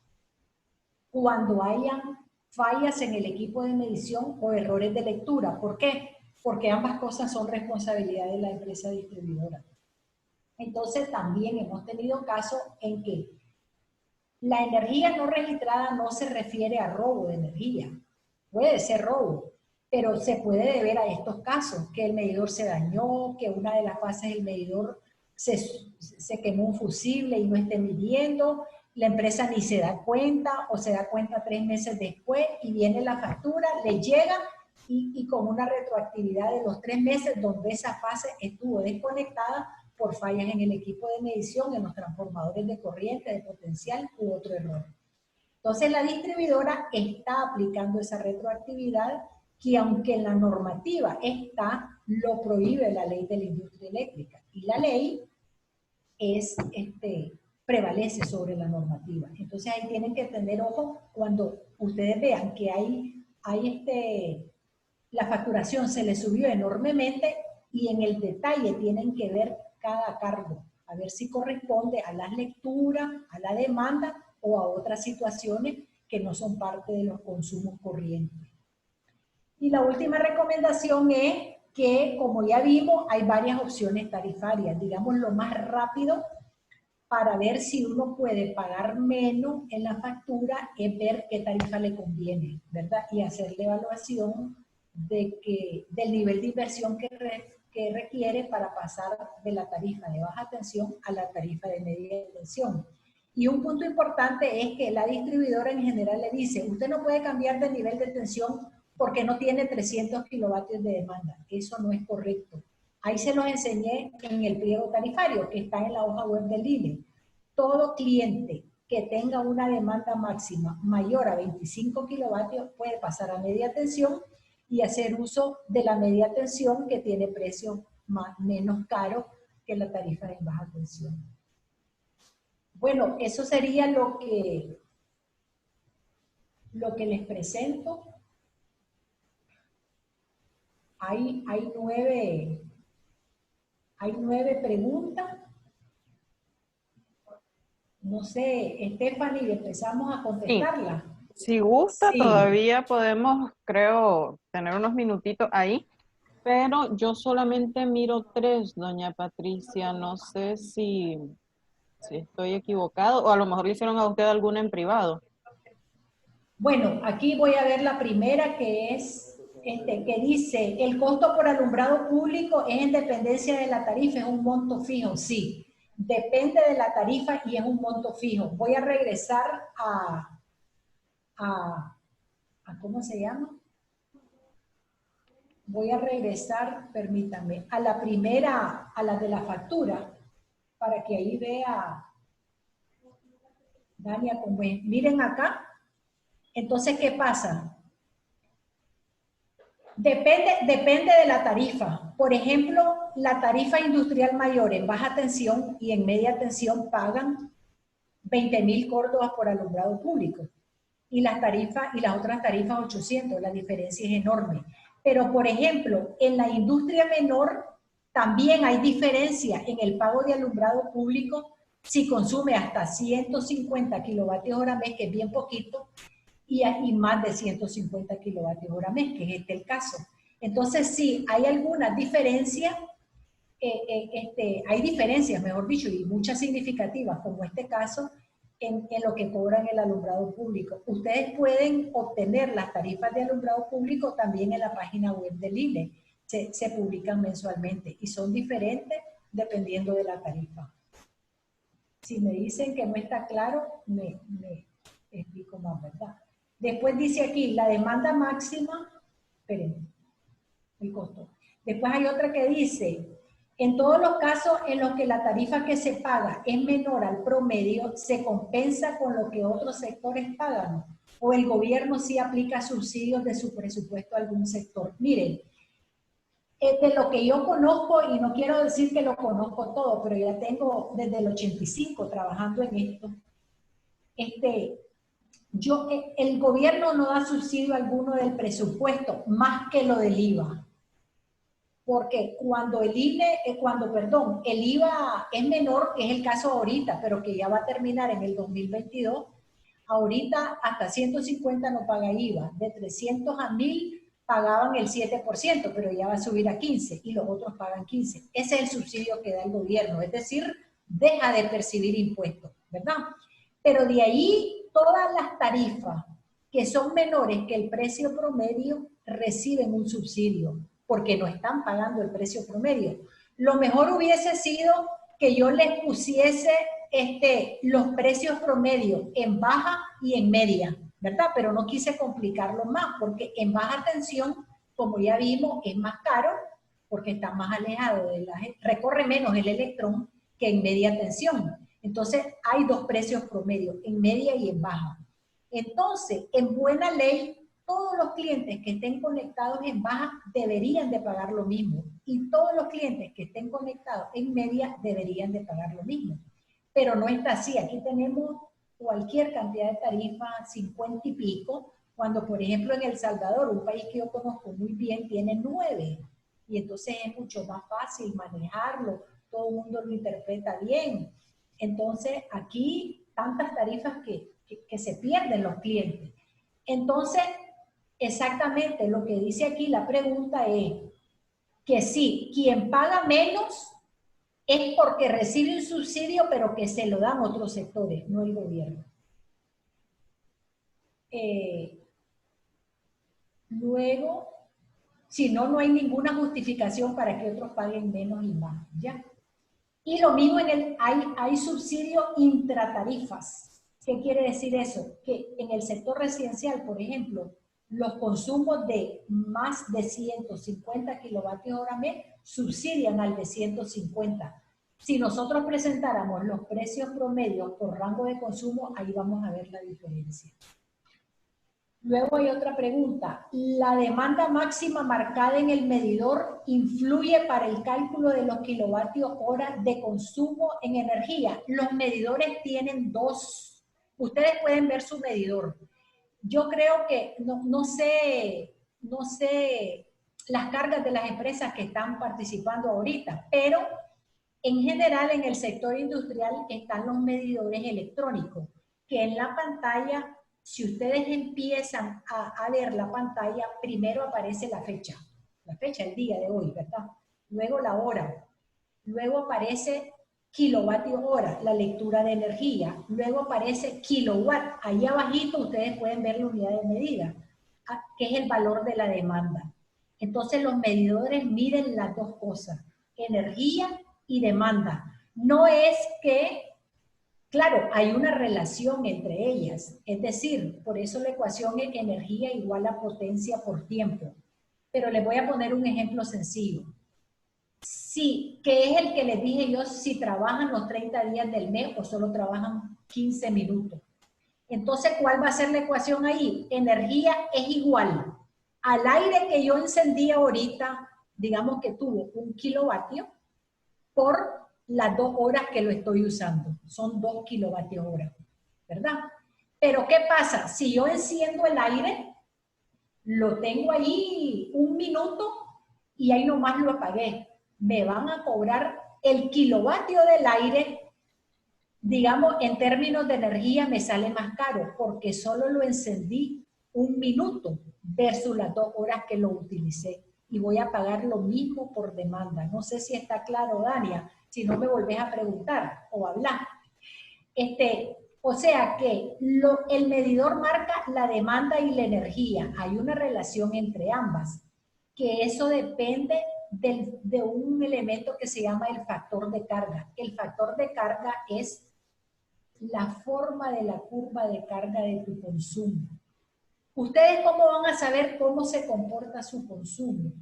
cuando hayan fallas en el equipo de medición o errores de lectura. ¿Por qué? Porque ambas cosas son responsabilidad de la empresa distribuidora. Entonces también hemos tenido casos en que la energía no registrada no se refiere a robo de energía. Puede ser robo, pero se puede deber a estos casos, que el medidor se dañó, que una de las fases del medidor se quemó un fusible y no esté midiendo, la empresa ni se da cuenta o se da cuenta 3 meses después y viene la factura, le llega y con una retroactividad de los 3 meses donde esa fase estuvo desconectada por fallas en el equipo de medición, en los transformadores de corriente, de potencial u otro error. Entonces la distribuidora está aplicando esa retroactividad que, aunque en la normativa está, lo prohíbe la ley de la industria eléctrica. Y la ley prevalece sobre la normativa. Entonces ahí tienen que tener ojo cuando ustedes vean que la facturación se le subió enormemente y en el detalle tienen que ver cada cargo, a ver si corresponde a las lecturas, a la demanda o a otras situaciones que no son parte de los consumos corrientes. Y la última recomendación es que, como ya vimos, hay varias opciones tarifarias. Digamos, lo más rápido para ver si uno puede pagar menos en la factura es ver qué tarifa le conviene, ¿verdad? Y hacer la evaluación del nivel de inversión que requiere para pasar de la tarifa de baja tensión a la tarifa de media tensión. Y un punto importante es que la distribuidora en general le dice, usted no puede cambiar de nivel de tensión porque no tiene 300 kilovatios de demanda. Eso no es correcto. Ahí se los enseñé en el pliego tarifario que está en la hoja web del INE. Todo cliente que tenga una demanda máxima mayor a 25 kilovatios puede pasar a media tensión y hacer uso de la media tensión que tiene precio menos caro que la tarifa de baja tensión. Bueno, eso sería lo que les presento. Hay 9 preguntas. No sé, Stephanie, empezamos a contestarlas. Sí. Si gusta, Sí. Todavía podemos, creo, tener unos minutitos ahí, pero yo solamente miro 3, doña Patricia. No sé si estoy equivocado, o a lo mejor le hicieron a usted alguna en privado. Bueno, aquí voy a ver la primera, que es, que dice, el costo por alumbrado público es en dependencia de la tarifa, es un monto fijo. Sí, depende de la tarifa y es un monto fijo. Voy a regresar a ¿cómo se llama? Voy a regresar, permítanme, a la primera, a la de la factura, para que ahí vea, Dania, como es. Miren acá. Entonces, ¿qué pasa? Depende de la tarifa. Por ejemplo, la tarifa industrial mayor en baja tensión y en media tensión pagan 20.000 córdobas por alumbrado público. Y las otras tarifas 800, la diferencia es enorme. Pero, por ejemplo, en la industria menor también hay diferencia en el pago de alumbrado público si consume hasta 150 kilovatios hora mes, que es bien poquito, y más de 150 kilovatios hora mes, que es este el caso. Entonces, sí, hay algunas diferencias, hay diferencias, mejor dicho, y muchas significativas, como este caso, en lo que cobran el alumbrado público. Ustedes pueden obtener las tarifas de alumbrado público también en la página web del INE. Se publican mensualmente y son diferentes dependiendo de la tarifa. Si me dicen que no está claro, me explico más, ¿verdad? Después dice aquí, la demanda máxima, esperen, el costo. Después hay otra que dice, en todos los casos en los que la tarifa que se paga es menor al promedio, se compensa con lo que otros sectores pagan, o el gobierno sí aplica subsidios de su presupuesto a algún sector. Miren, de lo que yo conozco, y no quiero decir que lo conozco todo, pero ya tengo desde el 85 trabajando en esto, el gobierno no da subsidio alguno del presupuesto, más que lo del IVA. Porque cuando el IVA es menor, que es el caso ahorita, pero que ya va a terminar en el 2022, ahorita hasta 150 no paga IVA, de 300 a 1000 pagaban el 7%, pero ya va a subir a 15 y los otros pagan 15. Ese es el subsidio que da el gobierno, es decir, deja de percibir impuestos, ¿verdad? Pero de ahí todas las tarifas que son menores que el precio promedio reciben un subsidio, porque no están pagando el precio promedio. Lo mejor hubiese sido que yo les pusiese los precios promedio en baja y en media, ¿verdad? Pero no quise complicarlo más, porque en baja tensión, como ya vimos, es más caro, porque está más alejado recorre menos el electrón que en media tensión. Entonces, hay dos precios promedio, en media y en baja. Entonces, en buena ley, todos los clientes que estén conectados en baja deberían de pagar lo mismo. Y todos los clientes que estén conectados en media deberían de pagar lo mismo. Pero no está así. Aquí tenemos cualquier cantidad de tarifas, 50 y pico, cuando, por ejemplo, en El Salvador, un país que yo conozco muy bien, tiene 9. Y entonces es mucho más fácil manejarlo. Todo el mundo lo interpreta bien. Entonces, aquí, tantas tarifas que se pierden los clientes. Entonces, exactamente lo que dice aquí la pregunta es que sí, quien paga menos es porque recibe un subsidio, pero que se lo dan otros sectores, no el gobierno. Luego, si no, no hay ninguna justificación para que otros paguen menos y más, ¿ya? Y lo mismo hay subsidio intratarifas. ¿Qué quiere decir eso? Que en el sector residencial, por ejemplo, los consumos de más de 150 kilovatios hora mes subsidian al de 150. Si nosotros presentáramos los precios promedios por rango de consumo, ahí vamos a ver la diferencia. Luego hay otra pregunta. ¿La demanda máxima marcada en el medidor influye para el cálculo de los kilovatios hora de consumo en energía? Los medidores tienen dos. Ustedes pueden ver su medidor. Yo creo que, no sé las cargas de las empresas que están participando ahorita, pero en general en el sector industrial están los medidores electrónicos, que en la pantalla, si ustedes empiezan a ver la pantalla, primero aparece la fecha, el día de hoy, ¿verdad? Luego la hora, luego aparece kilovatio hora, la lectura de energía, luego aparece kilowatt, ahí abajito ustedes pueden ver la unidad de medida, que es el valor de la demanda. Entonces los medidores miden las dos cosas, energía y demanda. No es que, claro, hay una relación entre ellas, es decir, por eso la ecuación es energía igual a potencia por tiempo. Pero les voy a poner un ejemplo sencillo. Sí, que es el que les dije yo, si trabajan los 30 días del mes o solo trabajan 15 minutos. Entonces, ¿cuál va a ser la ecuación ahí? Energía es igual al aire que yo encendí ahorita, digamos que tuvo 1 kilovatio, por las 2 horas que lo estoy usando. Son 2 kilovatios hora, ¿verdad? Pero ¿qué pasa? Si yo enciendo el aire, lo tengo ahí 1 minuto y ahí nomás lo apagué. Me van a cobrar el kilovatio del aire digamos, en términos de energía me sale más caro porque solo lo encendí 1 minuto versus las 2 horas que lo utilicé. Y voy a pagar lo mismo por demanda. No sé si está claro, Dania. Si no, me volvés a preguntar o hablar. O sea que el medidor marca la demanda y la energía. Hay una relación entre ambas, que eso depende de un elemento que se llama el factor de carga. El factor de carga es la forma de la curva de carga de tu consumo. ¿Ustedes cómo van a saber cómo se comporta su consumo?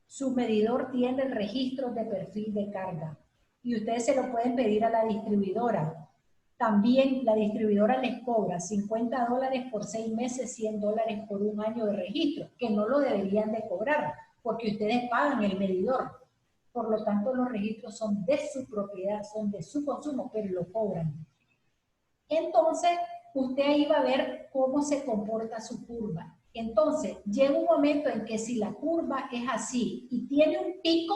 Su medidor tiene el registro de perfil de carga y ustedes se lo pueden pedir a la distribuidora. También la distribuidora les cobra $50 por 6 meses, $100 por 1 año de registro, que no lo deberían de cobrar porque ustedes pagan el medidor. Por lo tanto, los registros son de su propiedad, son de su consumo, pero lo cobran. Entonces, usted ahí va a ver cómo se comporta su curva. Entonces, llega un momento en que si la curva es así y tiene un pico,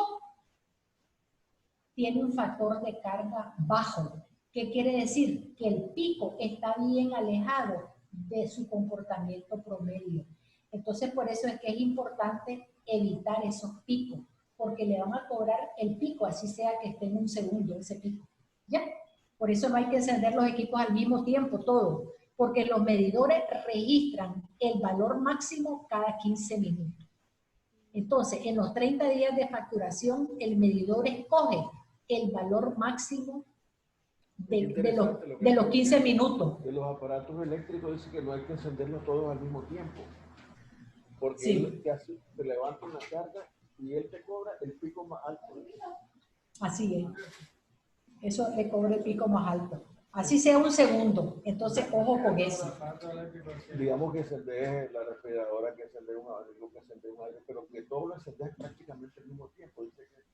tiene un factor de carga bajo. ¿Qué quiere decir? Que el pico está bien alejado de su comportamiento promedio. Entonces, por eso es que es importante evitar esos picos, porque le van a cobrar el pico, así sea que esté en 1 segundo ese pico. ¿Ya? Por eso no hay que encender los equipos al mismo tiempo, todo, porque los medidores registran el valor máximo cada 15 minutos. Entonces, en los 30 días de facturación, el medidor escoge el valor máximo de los 15 minutos. De los aparatos eléctricos dice que no hay que encenderlos todos al mismo tiempo. Porque sí. Él te, hace, te levanta una carga y él te cobra el pico más alto. Así es. Eso le cobra el pico más alto. Así sea 1 segundo. Entonces, ojo con eso. Digamos que encendés la refrigeradora, que encendés un abanico, que encendés un aire, pero que todo lo encendés prácticamente al mismo tiempo. Dice que...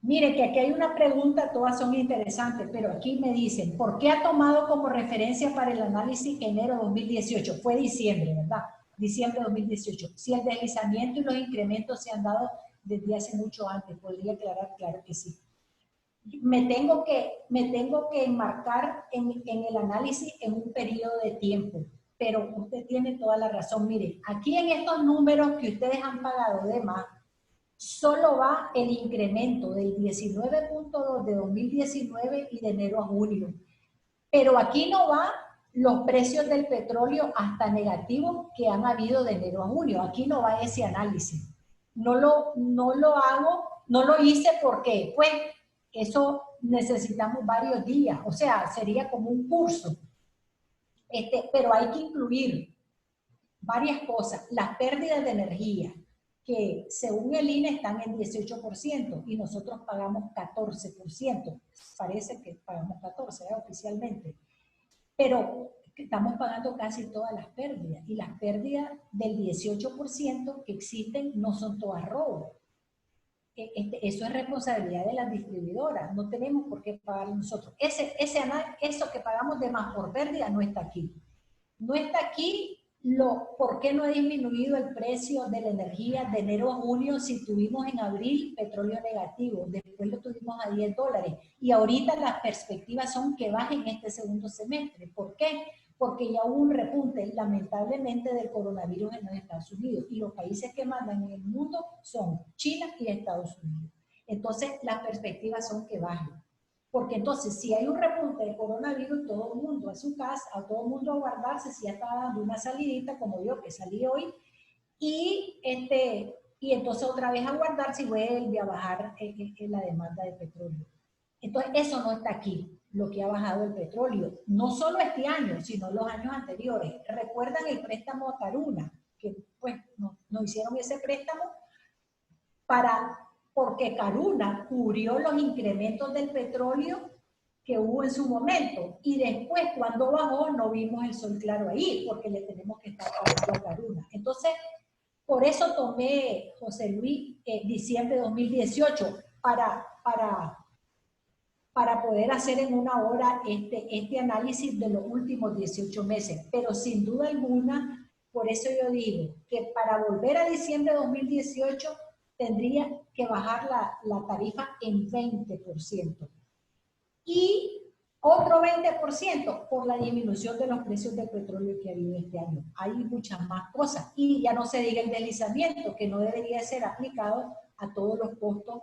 Mire que aquí hay una pregunta, todas son interesantes, pero aquí me dicen, ¿por qué ha tomado como referencia para el análisis enero 2018? Fue diciembre, ¿verdad? Diciembre 2018. Si el deslizamiento y los incrementos se han dado desde hace mucho antes, ¿podría aclarar? Claro que sí. Me tengo que enmarcar en el análisis en un periodo de tiempo, pero usted tiene toda la razón. Mire, aquí en estos números que ustedes han pagado de más, solo va el incremento del 19.2 de 2019 y de enero a junio. Pero aquí no va los precios del petróleo hasta negativos que han habido de enero a junio. Aquí no va ese análisis. No lo hago, no lo hice porque, pues, eso necesitamos varios días. O sea, sería como un curso. Pero hay que incluir varias cosas. Las pérdidas de energía, que según el INE están en 18% y nosotros pagamos 14%. Parece que pagamos 14% oficialmente. Pero estamos pagando casi todas las pérdidas. Y las pérdidas del 18% que existen no son todas robo. Eso es responsabilidad de las distribuidoras. No tenemos por qué pagar nosotros. Eso que pagamos de más por pérdida no está aquí. No está aquí por qué no ha disminuido el precio de la energía de enero a junio si tuvimos en abril petróleo negativo, después lo tuvimos a $10 y ahorita las perspectivas son que bajen este segundo semestre. ¿Por qué? Porque ya hubo un repunte lamentablemente del coronavirus en los Estados Unidos y los países que mandan en el mundo son China y Estados Unidos. Entonces las perspectivas son que bajen. Porque entonces, si hay un repunte de coronavirus, todo el mundo a su casa, a todo el mundo a guardarse, si ya está dando una salidita, como yo que salí hoy, y entonces otra vez a guardarse y vuelve a bajar la demanda de petróleo. Entonces, eso no está aquí, lo que ha bajado el petróleo. No solo este año, sino los años anteriores. ¿Recuerdan el préstamo a Caruna? Que pues no hicieron ese préstamo porque Caruna cubrió los incrementos del petróleo que hubo en su momento. Y después, cuando bajó, no vimos el sol claro ahí, porque le tenemos que estar pagando a Caruna. Entonces, por eso tomé, José Luis, diciembre de 2018, para poder hacer en una hora este análisis de los últimos 18 meses. Pero sin duda alguna, por eso yo digo que para volver a diciembre de 2018, tendría que bajar la tarifa en 20%. y otro 20% por la disminución de los precios del petróleo que ha habido este año. Hay muchas más cosas. Y ya no se diga el deslizamiento, que no debería ser aplicado a todos los costos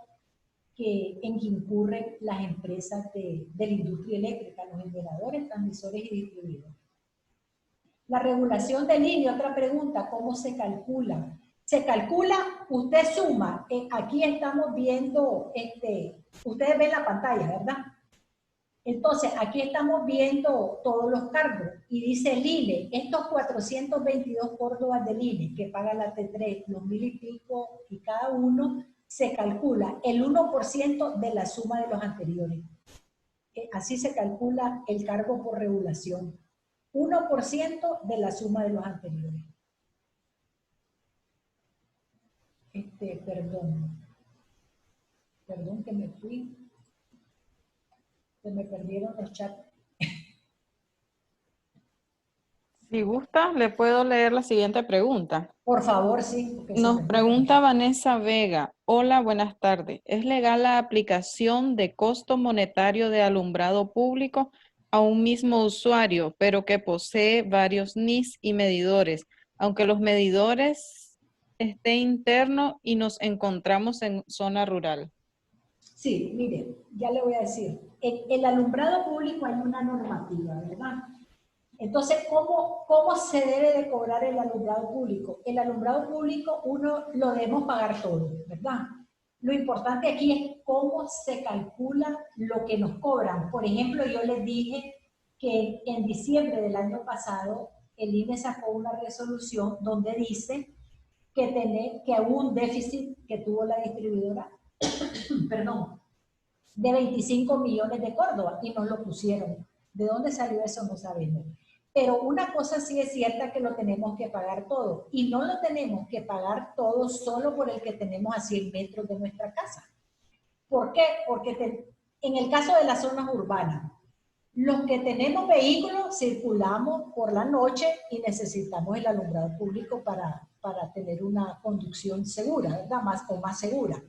en que incurren las empresas de la industria eléctrica, los generadores, transmisores y distribuidores. La regulación de línea, otra pregunta, ¿cómo se calcula? Se calcula, usted suma, aquí estamos viendo, ustedes ven la pantalla, ¿verdad? Entonces, aquí estamos viendo todos los cargos y dice el INE, estos 422 córdobas del INE que paga la T3, los 1000 y pico y cada uno, se calcula el 1% de la suma de los anteriores. Así se calcula el cargo por regulación. 1% de la suma de los anteriores. Perdón que me fui. Se me perdieron los chats. Si gusta, le puedo leer la siguiente pregunta. Por favor, sí. Nos pregunta Vanessa Vega. Hola, buenas tardes. ¿Es legal la aplicación de costo monetario de alumbrado público a un mismo usuario, pero que posee varios NIS y medidores, aunque los medidores estén internos y nos encontramos en zona rural? Sí, mire, ya le voy a decir. En el alumbrado público hay una normativa, ¿verdad? Entonces, ¿cómo se debe de cobrar el alumbrado público? El alumbrado público uno lo debemos pagar todo, ¿verdad? Lo importante aquí es cómo se calcula lo que nos cobran. Por ejemplo, yo les dije que en diciembre del año pasado el INE sacó una resolución donde dice que hubo un déficit que tuvo la distribuidora, perdón, de 25 millones de Córdoba y nos lo pusieron. ¿De dónde salió eso? No sabemos. Pero una cosa sí es cierta, que lo tenemos que pagar todo. Y no lo tenemos que pagar todo solo por el que tenemos a 100 metros de nuestra casa. ¿Por qué? Porque en el caso de las zonas urbanas, los que tenemos vehículos circulamos por la noche y necesitamos el alumbrado público para tener una conducción segura, ¿verdad? Más segura.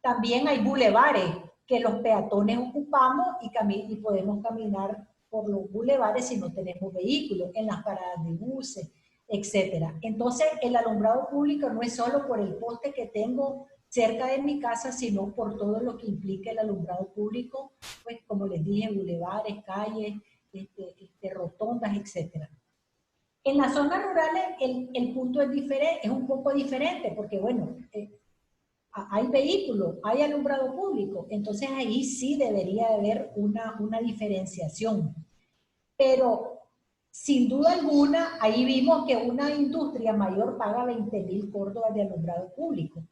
También hay bulevares que los peatones ocupamos y podemos caminar por los bulevares si no tenemos vehículos, en las paradas de buses, etc. Entonces, el alumbrado público no es solo por el poste que tengo cerca de mi casa, sino por todo lo que implica el alumbrado público, pues como les dije, bulevares, calles, rotondas, etc. En las zonas rurales el punto es un poco diferente, porque bueno, hay vehículos, hay alumbrado público, entonces ahí sí debería haber una diferenciación. Pero sin duda alguna, ahí vimos que una industria mayor paga 20.000 córdobas de alumbrado público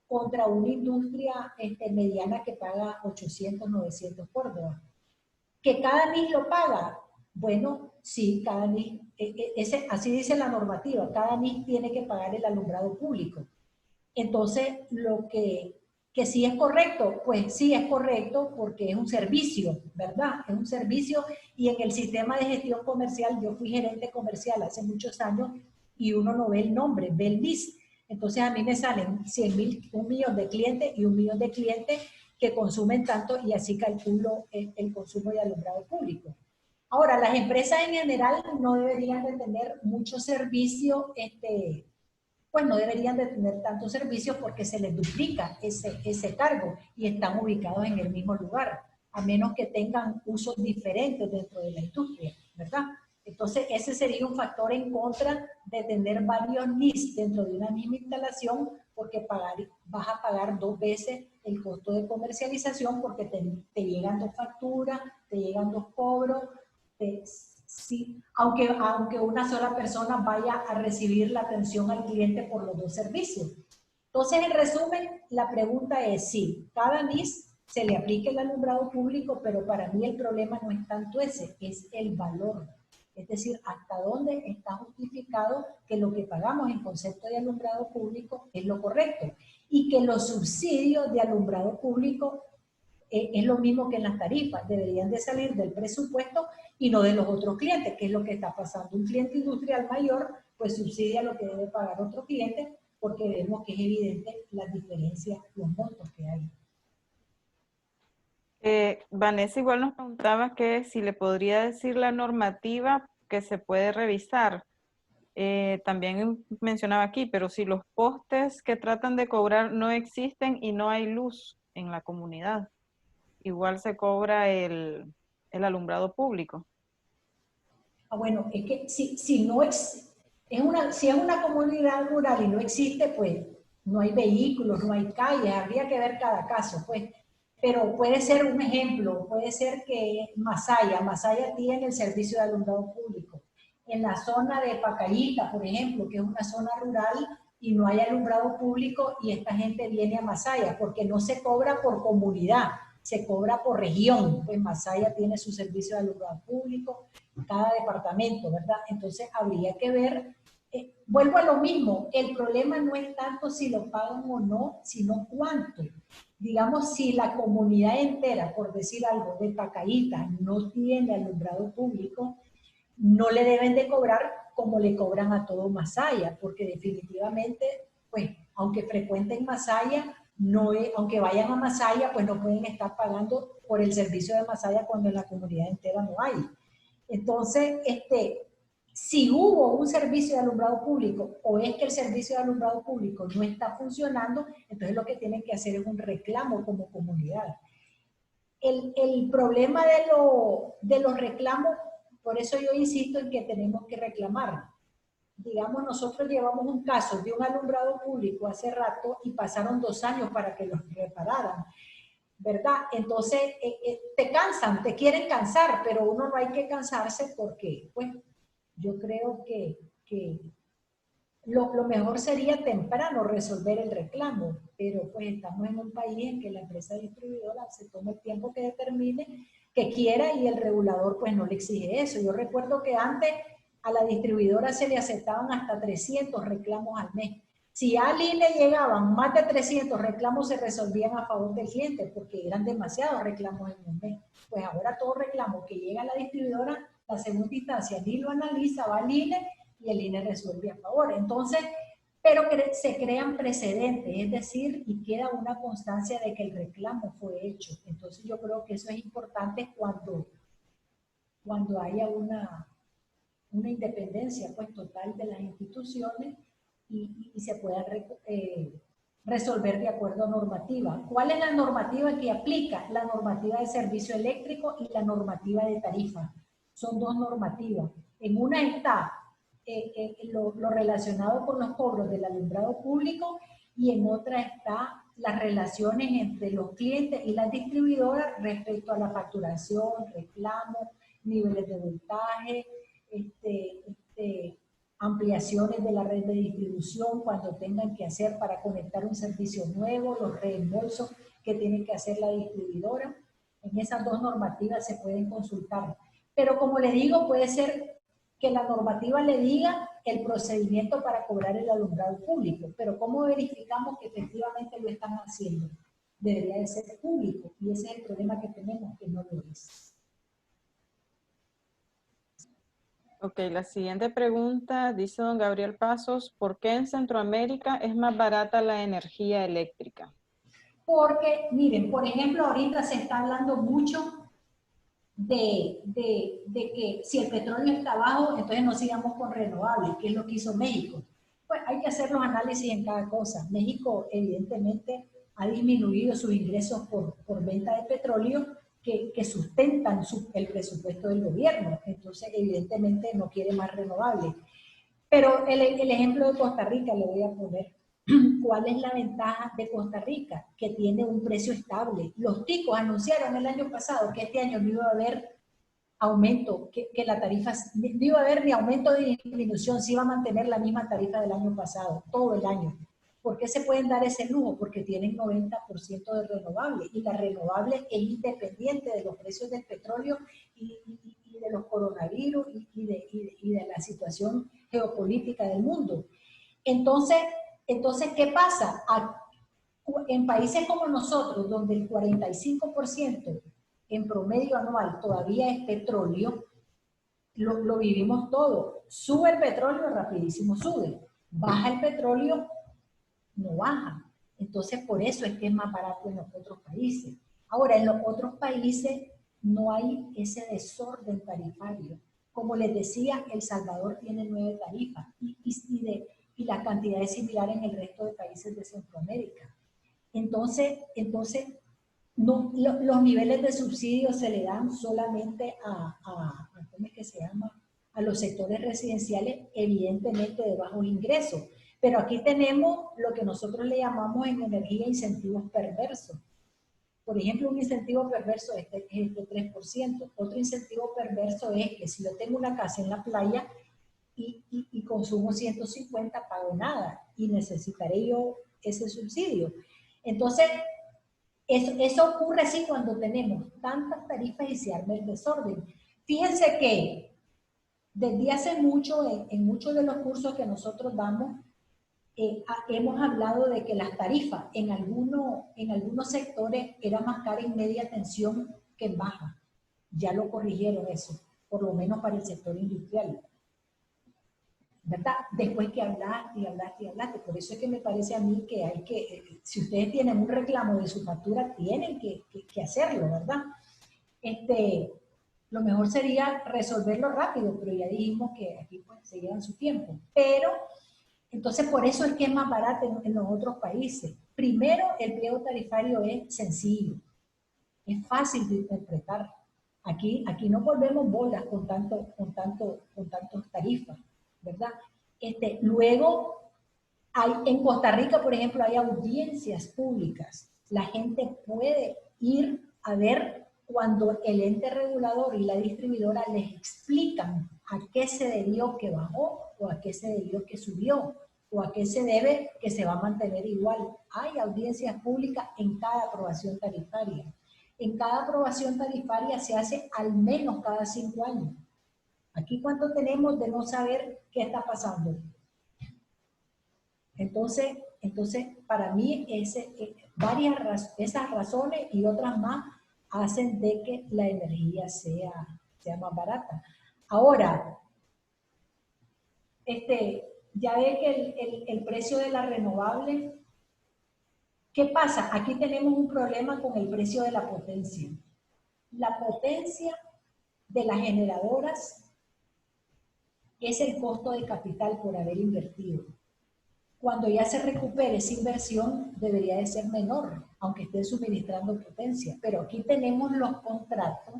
contra una industria mediana que paga 800, 900 córdobas. ¿Que cada NIS lo paga? Bueno, sí, cada NIS, así dice la normativa, cada NIS tiene que pagar el alumbrado público. Entonces, lo que sí es correcto, pues sí es correcto porque es un servicio, ¿verdad? Es un servicio y en el sistema de gestión comercial, yo fui gerente comercial hace muchos años y uno no ve el nombre, ve el NIS. Entonces a mí me salen 100.000, 1 millón de clientes y 1 millón de clientes que consumen tanto y así calculo el consumo de alumbrado público. Ahora, las empresas en general no deberían de tener mucho servicio, pues no deberían de tener tantos servicios porque se les duplica ese cargo y están ubicados en el mismo lugar, a menos que tengan usos diferentes dentro de la industria, ¿verdad? Entonces, ese sería un factor en contra de tener varios NIS dentro de una misma instalación, porque vas a pagar 2 veces el costo de comercialización porque te llegan 2 facturas, te llegan 2 cobros, sí, aunque una sola persona vaya a recibir la atención al cliente por los 2 servicios. Entonces, en resumen, la pregunta es sí, cada NIS se le aplica el alumbrado público, pero para mí el problema no es tanto ese, es el valor. Es decir, hasta dónde está justificado que lo que pagamos en concepto de alumbrado público es lo correcto y que los subsidios de alumbrado público es lo mismo que en las tarifas, deberían de salir del presupuesto y no de los otros clientes, que es lo que está pasando. Un cliente industrial mayor pues subsidia lo que debe pagar otro cliente porque vemos que es evidente las diferencias, los montos que hay. Vanessa igual nos preguntaba que si le podría decir la normativa que se puede revisar. También mencionaba aquí, pero si los postes que tratan de cobrar no existen y no hay luz en la comunidad, igual se cobra el alumbrado público. Bueno, es que si no si es una comunidad rural y no existe, pues no hay vehículos, no hay calles, habría que ver cada caso, pues. Pero puede ser un ejemplo, puede ser que Masaya tiene el servicio de alumbrado público. En la zona de Pacayita, por ejemplo, que es una zona rural y no hay alumbrado público y esta gente viene a Masaya porque no se cobra por comunidad, se cobra por región. Pues Masaya tiene su servicio de alumbrado público, cada departamento, ¿verdad? Entonces habría que ver, vuelvo a lo mismo, el problema no es tanto si lo pagan o no, sino cuánto. Digamos, si la comunidad entera, por decir algo, de Pacayita no tiene alumbrado público, no le deben de cobrar como le cobran a todo Masaya, porque definitivamente, pues, aunque frecuenten Masaya, aunque vayan a Masaya, pues no pueden estar pagando por el servicio de Masaya cuando en la comunidad entera no hay. Entonces, si hubo un servicio de alumbrado público o es que el servicio de alumbrado público no está funcionando, entonces lo que tienen que hacer es un reclamo como comunidad. El problema de los reclamos, por eso yo insisto en que tenemos que reclamar. Digamos, nosotros llevamos un caso de un alumbrado público hace rato y pasaron 2 años para que los repararan, ¿verdad? Entonces, te cansan, te quieren cansar, pero uno no hay que cansarse porque, pues, yo creo que lo mejor sería temprano resolver el reclamo, pero pues estamos en un país en que la empresa distribuidora se toma el tiempo que determine, que quiera, y el regulador pues no le exige eso. Yo recuerdo que antes a la distribuidora se le aceptaban hasta 300 reclamos al mes. Si al INE llegaban más de 300 reclamos, se resolvían a favor del cliente porque eran demasiados reclamos en un mes. Pues ahora todo reclamo que llega a la distribuidora, la segunda instancia ni lo analiza, va al INE y el INE resuelve a favor. Entonces, pero se crean precedentes, es decir, y queda una constancia de que el reclamo fue hecho. Entonces yo creo que eso es importante cuando haya una independencia pues total de las instituciones y se pueda resolver de acuerdo a normativa. ¿Cuál es la normativa que aplica? La normativa de servicio eléctrico y la normativa de tarifa. Son 2 normativas. En una está lo relacionado con los cobros del alumbrado público y en otra está las relaciones entre los clientes y las distribuidoras respecto a la facturación, reclamos, niveles de voltaje, ampliaciones de la red de distribución cuando tengan que hacer para conectar un servicio nuevo, los reembolsos que tiene que hacer la distribuidora. En esas 2 normativas se pueden consultar. Pero como les digo, puede ser que la normativa le diga el procedimiento para cobrar el alumbrado público, pero ¿cómo verificamos que efectivamente lo están haciendo? Debería de ser público y ese es el problema que tenemos, que no lo es. Ok, la siguiente pregunta dice don Gabriel Pasos, ¿por qué en Centroamérica es más barata la energía eléctrica? Porque, miren, por ejemplo, ahorita se está hablando mucho de que si el petróleo está bajo, entonces no sigamos con renovables, que es lo que hizo México. Pues hay que hacer los análisis en cada cosa. México evidentemente ha disminuido sus ingresos por venta de petróleo que sustentan el presupuesto del gobierno. Entonces evidentemente no quiere más renovables. Pero el ejemplo de Costa Rica le voy a poner. ¿Cuál es la ventaja de Costa Rica? Que tiene un precio estable. Los ticos anunciaron el año pasado que este año no iba a haber aumento, que la tarifa, no iba a haber ni aumento ni disminución, se iba a mantener la misma tarifa del año pasado, todo el año. ¿Por qué se pueden dar ese lujo? Porque tienen 90% de renovables y la renovable es independiente de los precios del petróleo y de los coronavirus y de la situación geopolítica del mundo. Entonces, ¿qué pasa? En países como nosotros, donde el 45% en promedio anual todavía es petróleo, lo vivimos todo. Sube el petróleo, rapidísimo sube. Baja el petróleo, no baja. Entonces, por eso es que es más barato en los otros países. Ahora, en los otros países no hay ese desorden tarifario. Como les decía, El Salvador tiene 9 tarifas y la cantidad es similar en el resto de países de Centroamérica. Entonces no, los niveles de subsidio se le dan solamente ¿cómo es que se llama? A los sectores residenciales, evidentemente de bajos ingresos. Pero aquí tenemos lo que nosotros le llamamos en energía incentivos perversos. Por ejemplo, un incentivo perverso es este 3%. Otro incentivo perverso es que si yo tengo una casa en la playa y consumo 150, pago nada y necesitaré yo ese subsidio. Entonces, eso ocurre así cuando tenemos tantas tarifas y se arma el desorden. Fíjense que desde hace mucho, en muchos de los cursos que nosotros damos, hemos hablado de que las tarifas en algunos sectores eran más caras en media tensión que en baja. Ya lo corrigieron eso, por lo menos para el sector industrial. ¿Verdad? Después que hablaste y hablaste y hablaste. Por eso es que me parece a mí que hay que, si ustedes tienen un reclamo de su factura, tienen que hacerlo, ¿verdad? Lo mejor sería resolverlo rápido, pero ya dijimos que aquí pues se llevan su tiempo. Pero, entonces por eso es que es más barato en los otros países. Primero, el pliego tarifario es sencillo, es fácil de interpretar. Aquí no volvemos bolas con tantos tarifas, ¿verdad? Luego, en Costa Rica, por ejemplo, hay audiencias públicas. La gente puede ir a ver cuando el ente regulador y la distribuidora les explican a qué se debió que bajó o a qué se debió que subió o a qué se debe que se va a mantener igual. Hay audiencias públicas en cada aprobación tarifaria. En cada aprobación tarifaria se hace al menos cada 5 años. Aquí, ¿cuánto tenemos de no saber qué está pasando? Entonces para mí, esas razones y otras más hacen de que la energía sea más barata. Ahora, ya ve que el precio de la renovable, ¿qué pasa? Aquí tenemos un problema con el precio de la potencia. La potencia de las generadoras es el costo de capital por haber invertido. Cuando ya se recupere esa inversión, debería de ser menor, aunque estén suministrando potencia. Pero aquí tenemos los contratos,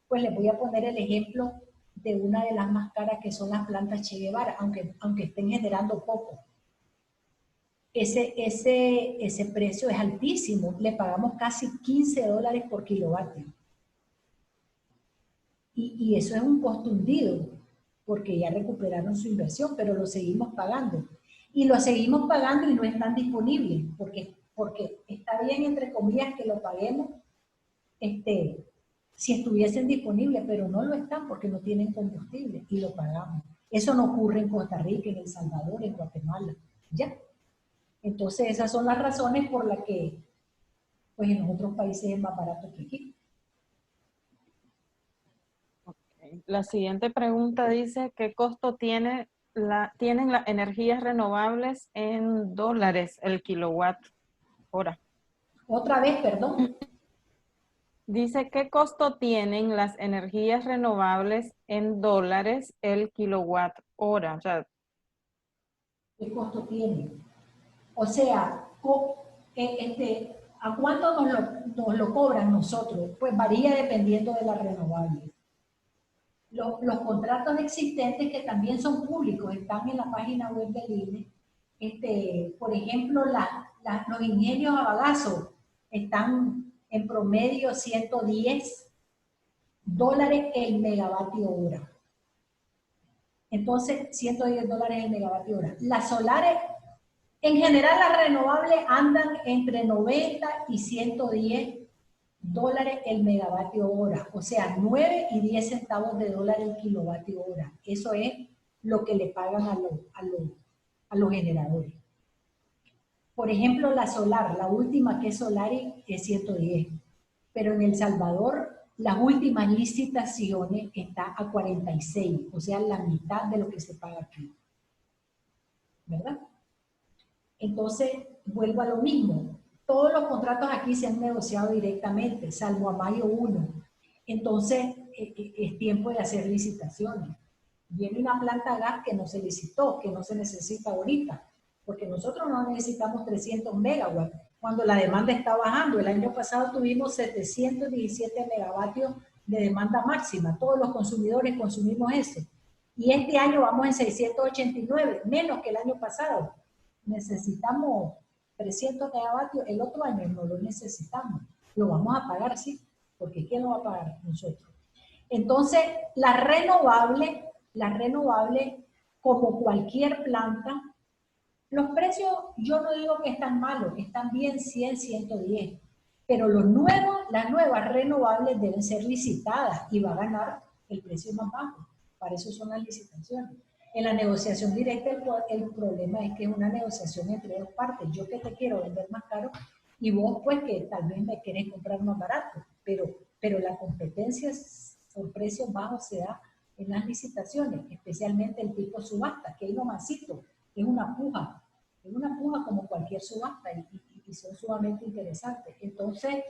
pues les voy a poner el ejemplo de una de las más caras que son las plantas Che Guevara, aunque estén generando poco. Ese precio es altísimo, le pagamos casi $15 por kilovatio. Y eso es un costo hundido, porque ya recuperaron su inversión, pero lo seguimos pagando. Y lo seguimos pagando y no están disponibles, porque está bien, entre comillas, que lo paguemos si estuviesen disponibles, pero no lo están porque no tienen combustible y lo pagamos. Eso no ocurre en Costa Rica, en El Salvador, en Guatemala, ¿ya? Entonces esas son las razones por las que pues en los otros países es más barato que aquí. La siguiente pregunta dice, ¿qué costo tienen las energías renovables en dólares el kilowatt hora? Otra vez, perdón. Dice, ¿qué costo tienen las energías renovables en dólares el kilowatt hora? O sea, ¿qué costo tiene? O sea, ¿a cuánto nos lo cobran nosotros? Pues varía dependiendo de la renovable. Los contratos existentes, que también son públicos, están en la página web del INE. Por ejemplo, los ingenios a bagazo están en promedio $110 el megavatio hora. Entonces, $110 el megavatio hora. Las solares, en general, las renovables andan entre 90 y $110 el megavatio hora, o sea, 9 y 10 centavos de dólar el kilovatio hora. Eso es lo que le pagan a los generadores. Por ejemplo, la solar, la última que es Solari, es 110. Pero en El Salvador, las últimas licitaciones está a 46, o sea, la mitad de lo que se paga aquí. ¿Verdad? Entonces, vuelvo a lo mismo. todos los contratos aquí se han negociado directamente, salvo a mayo 1. Entonces, es tiempo de hacer licitaciones. Viene una planta de gas que no se licitó, que no se necesita ahorita, porque nosotros no necesitamos 300 megawatts, cuando la demanda está bajando. El año pasado tuvimos 717 megavatios de demanda máxima, todos los consumidores consumimos eso. Y este año vamos en 689, menos que el año pasado. Necesitamos 300 megavatios, el otro año no lo necesitamos. Lo vamos a pagar, sí, porque ¿quién lo va a pagar? Nosotros. Entonces, las renovables, como cualquier planta, los precios, yo no digo que están malos, están bien 100, 110, pero las nuevas renovables deben ser licitadas y va a ganar el precio más bajo. Para eso son las licitaciones. En la negociación directa el problema es que es una negociación entre dos partes. Yo que te quiero vender más caro y vos pues que tal vez me querés comprar más barato, pero la competencia por precios bajos se da en las licitaciones, especialmente el tipo subasta, que es lo masito, es una puja como cualquier subasta y son sumamente interesantes. Entonces,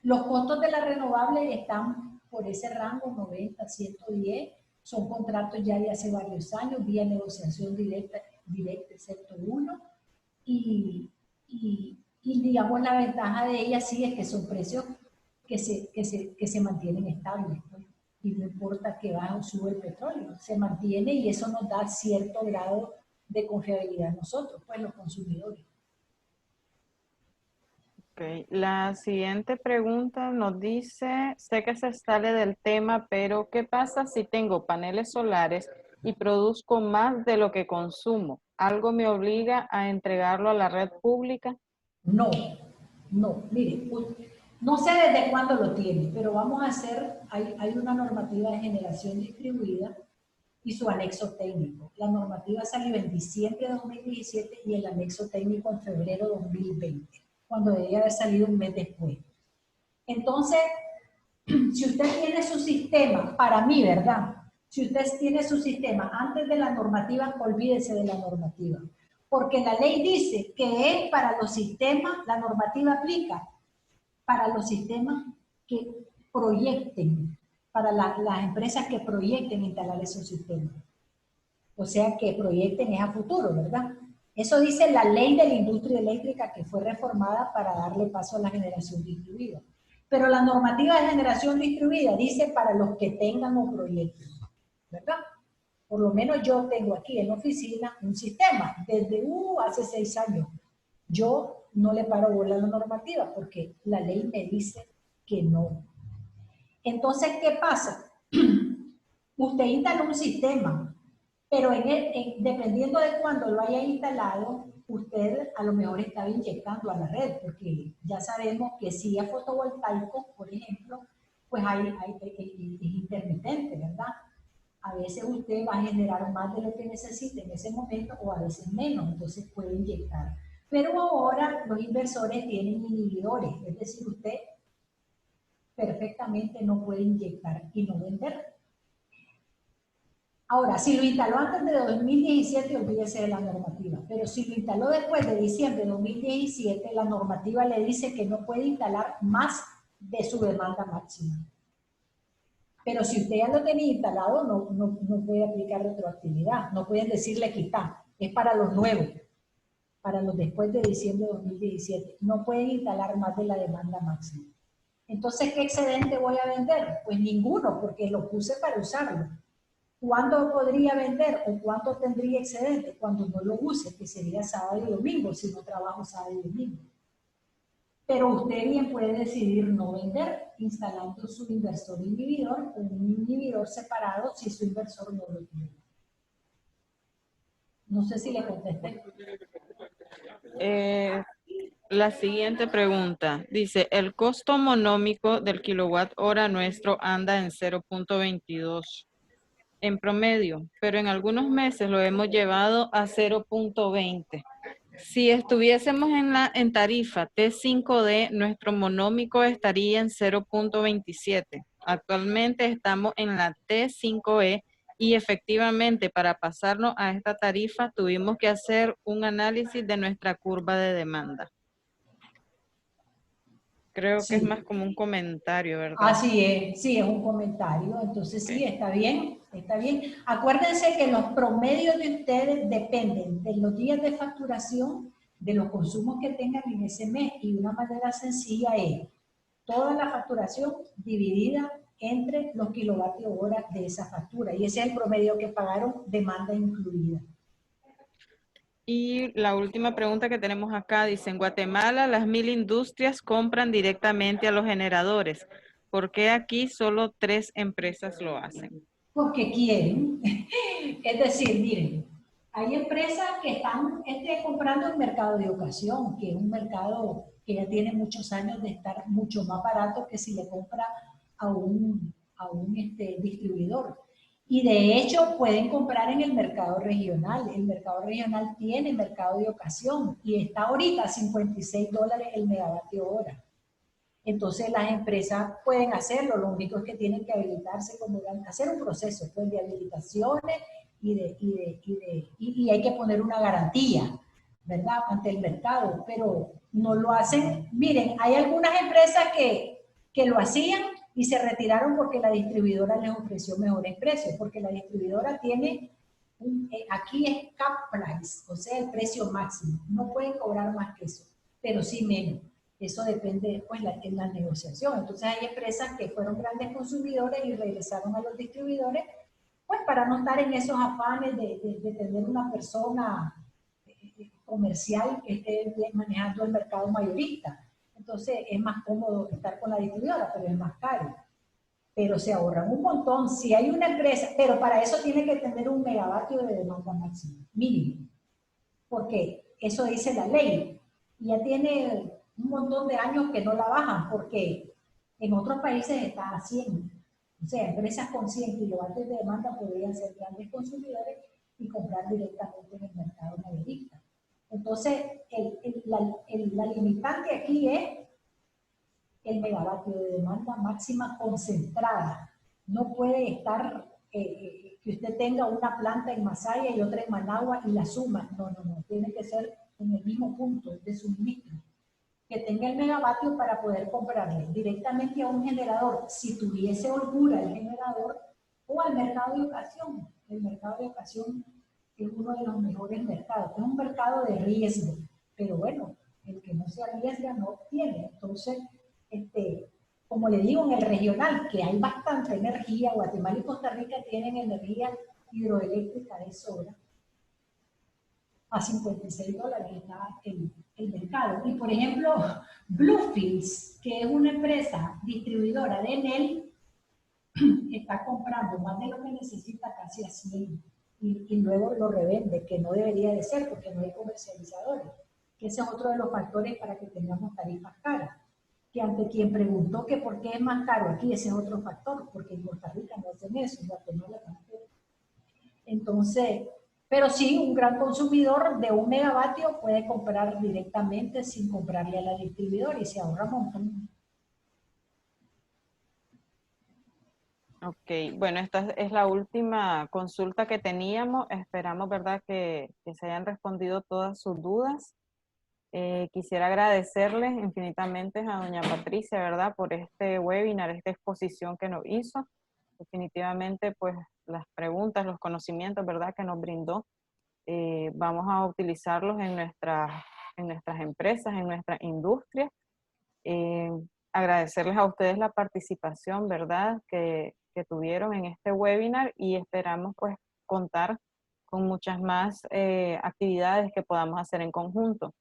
los costos de las renovables están por ese rango, 90, 110, son contratos ya de hace varios años, vía negociación directa excepto uno, y digamos la ventaja de ellas sí es que son precios que se mantienen estables, pues, y no importa que baje o sube el petróleo, se mantiene y eso nos da cierto grado de confiabilidad a nosotros, pues los consumidores. Ok, la siguiente pregunta nos dice, sé que se sale del tema, pero ¿qué pasa si tengo paneles solares y produzco más de lo que consumo? ¿Algo me obliga a entregarlo a la red pública? No, mire, no sé desde cuándo lo tiene, pero vamos a hacer, hay una normativa de generación distribuida y su anexo técnico. La normativa salió en diciembre de 2017 y el anexo técnico en febrero de 2020, cuando debía haber salido un mes después. Entonces, si usted tiene su sistema, para mí, ¿verdad? Si usted tiene su sistema antes de la normativa, olvídese de la normativa. Porque la ley dice que es para los sistemas, la normativa aplica para los sistemas que proyecten, para las empresas que proyecten instalar esos sistemas. O sea, que proyecten es a futuro, ¿verdad? Eso dice la ley de la industria eléctrica que fue reformada para darle paso a la generación distribuida. Pero la normativa de generación distribuida dice para los que tengan un proyecto, ¿verdad? Por lo menos yo tengo aquí en la oficina un sistema desde hace 6 años. Yo no le paro bola a la normativa porque la ley me dice que no. Entonces, ¿qué pasa? Usted instala un sistema, pero dependiendo de cuándo lo haya instalado, usted a lo mejor estaba inyectando a la red, porque ya sabemos que si es fotovoltaico, por ejemplo, pues es intermitente, ¿verdad? A veces usted va a generar más de lo que necesita en ese momento o a veces menos, entonces puede inyectar. Pero ahora los inversores tienen inhibidores, es decir, usted perfectamente no puede inyectar y no vender. Ahora, si lo instaló antes de 2017, olvídese de la normativa, pero si lo instaló después de diciembre de 2017, la normativa le dice que no puede instalar más de su demanda máxima. Pero si usted ya lo tenía instalado, no puede aplicar retroactividad, no pueden decirle quitar, es para los nuevos, para los después de diciembre de 2017, no pueden instalar más de la demanda máxima. Entonces, ¿qué excedente voy a vender? Pues ninguno, porque lo puse para usarlo. ¿Cuándo podría vender o cuánto tendría excedente? Cuando no lo use, que sería sábado y domingo, si no trabajo sábado y domingo. Pero usted bien puede decidir no vender instalando su inversor inhibidor o un inhibidor separado si su inversor no lo tiene. No sé si le contesté. La siguiente pregunta dice, el costo monómico del kilowatt hora nuestro anda en 0.22 en promedio, pero en algunos meses lo hemos llevado a 0.20. Si estuviésemos en tarifa T5D, nuestro monómico estaría en 0.27. Actualmente estamos en la T5E y efectivamente para pasarnos a esta tarifa tuvimos que hacer un análisis de nuestra curva de demanda. Creo que es Sí. más como un comentario, ¿verdad? Así es, sí, es un comentario, entonces sí, está bien, está bien. Acuérdense que los promedios de ustedes dependen de los días de facturación, de los consumos que tengan en ese mes, y una manera sencilla es toda la facturación dividida entre los kilovatios hora de esa factura, y ese es el promedio que pagaron, demanda incluida. Y la última pregunta que tenemos acá dice, en Guatemala las 1000 industrias compran directamente a los generadores. ¿Por qué aquí solo 3 empresas lo hacen? Porque quieren. Es decir, miren, hay empresas que están comprando el mercado de ocasión, que es un mercado que ya tiene muchos años de estar mucho más barato que si le compra a un distribuidor. Y de hecho pueden comprar en el mercado regional. El mercado regional tiene mercado de ocasión y está ahorita a $56 el megavatio hora. Entonces las empresas pueden hacerlo, lo único es que tienen que habilitarse, hacer un proceso pues, de habilitaciones y hay que poner una garantía, ¿verdad? Ante el mercado, pero no lo hacen. Miren, hay algunas empresas que lo hacían y se retiraron porque la distribuidora les ofreció mejores precios, porque la distribuidora tiene, aquí es cap price, o sea, el precio máximo, no pueden cobrar más que eso, pero sí menos. Eso depende pues, en la negociación. Entonces hay empresas que fueron grandes consumidores y regresaron a los distribuidores, pues para no estar en esos afanes de tener una persona comercial que esté manejando el mercado mayorista. Entonces es más cómodo estar con la distribuidora, pero es más caro. Pero se ahorran un montón. Si hay una empresa, pero para eso tiene que tener un megavatio de demanda máxima, mínimo. Porque eso dice la ley. Y ya tiene un montón de años que no la bajan, porque en otros países está a 100. O sea, empresas con 100 kilovatios de demanda podrían ser grandes consumidores y comprar directamente en el mercado mayorista. Entonces, la limitante aquí es el megavatio de demanda máxima concentrada. No puede estar que usted tenga una planta en Masaya y otra en Managua y la suma. No, no, no. Tiene que ser en el mismo punto de suministro. Que tenga el megavatio para poder comprarle directamente a un generador, si tuviese holgura el generador, o al mercado de ocasión. El mercado de ocasión es uno de los mejores mercados. Es un mercado de riesgo, pero bueno, el que no se arriesga no obtiene. Entonces, como le digo, en el regional, que hay bastante energía, Guatemala y Costa Rica tienen energía hidroeléctrica de sobra, a $56 está el mercado. Y por ejemplo, Bluefields, que es una empresa distribuidora de Enel, está comprando más de lo que necesita, casi a 100, y luego lo revende, que no debería de ser porque no hay comercializadores. Que ese es otro de los factores para que tengamos tarifas caras. Que ante quien preguntó que por qué es más caro aquí, ese es otro factor, porque en Costa Rica no hacen eso, en Guatemala tampoco. Entonces, pero sí, un gran consumidor de 1 megavatio puede comprar directamente sin comprarle a la distribuidora y se ahorra un montón. Ok, bueno, esta es la última consulta que teníamos. Esperamos, ¿verdad?, que se hayan respondido todas sus dudas. Quisiera agradecerles infinitamente a doña Patricia, ¿verdad?, por este webinar, esta exposición que nos hizo. Definitivamente, pues, las preguntas, los conocimientos, ¿verdad?, que nos brindó, vamos a utilizarlos en nuestras empresas, en nuestra industria. Agradecerles a ustedes la participación, ¿verdad?, que tuvieron en este webinar y esperamos, pues, contar con muchas más actividades que podamos hacer en conjunto.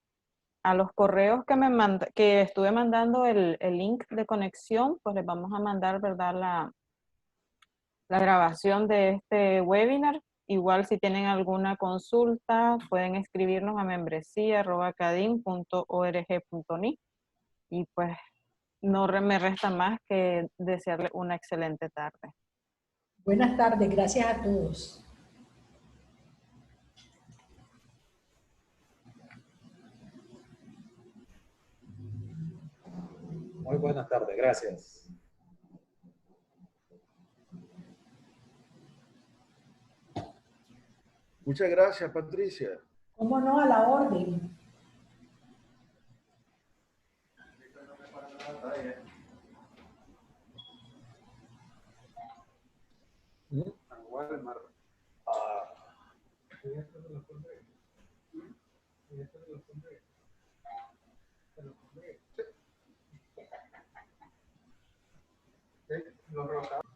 A los correos que estuve mandando el link de conexión, pues les vamos a mandar, ¿verdad?, la grabación de este webinar. Igual si tienen alguna consulta, pueden escribirnos a membresía@cadin.org.ni y pues no me resta más que desearles una excelente tarde. Buenas tardes, gracias a todos. Muy buenas tardes, gracias. Muchas gracias, Patricia. ¿Cómo no? A la orden. Los rotados.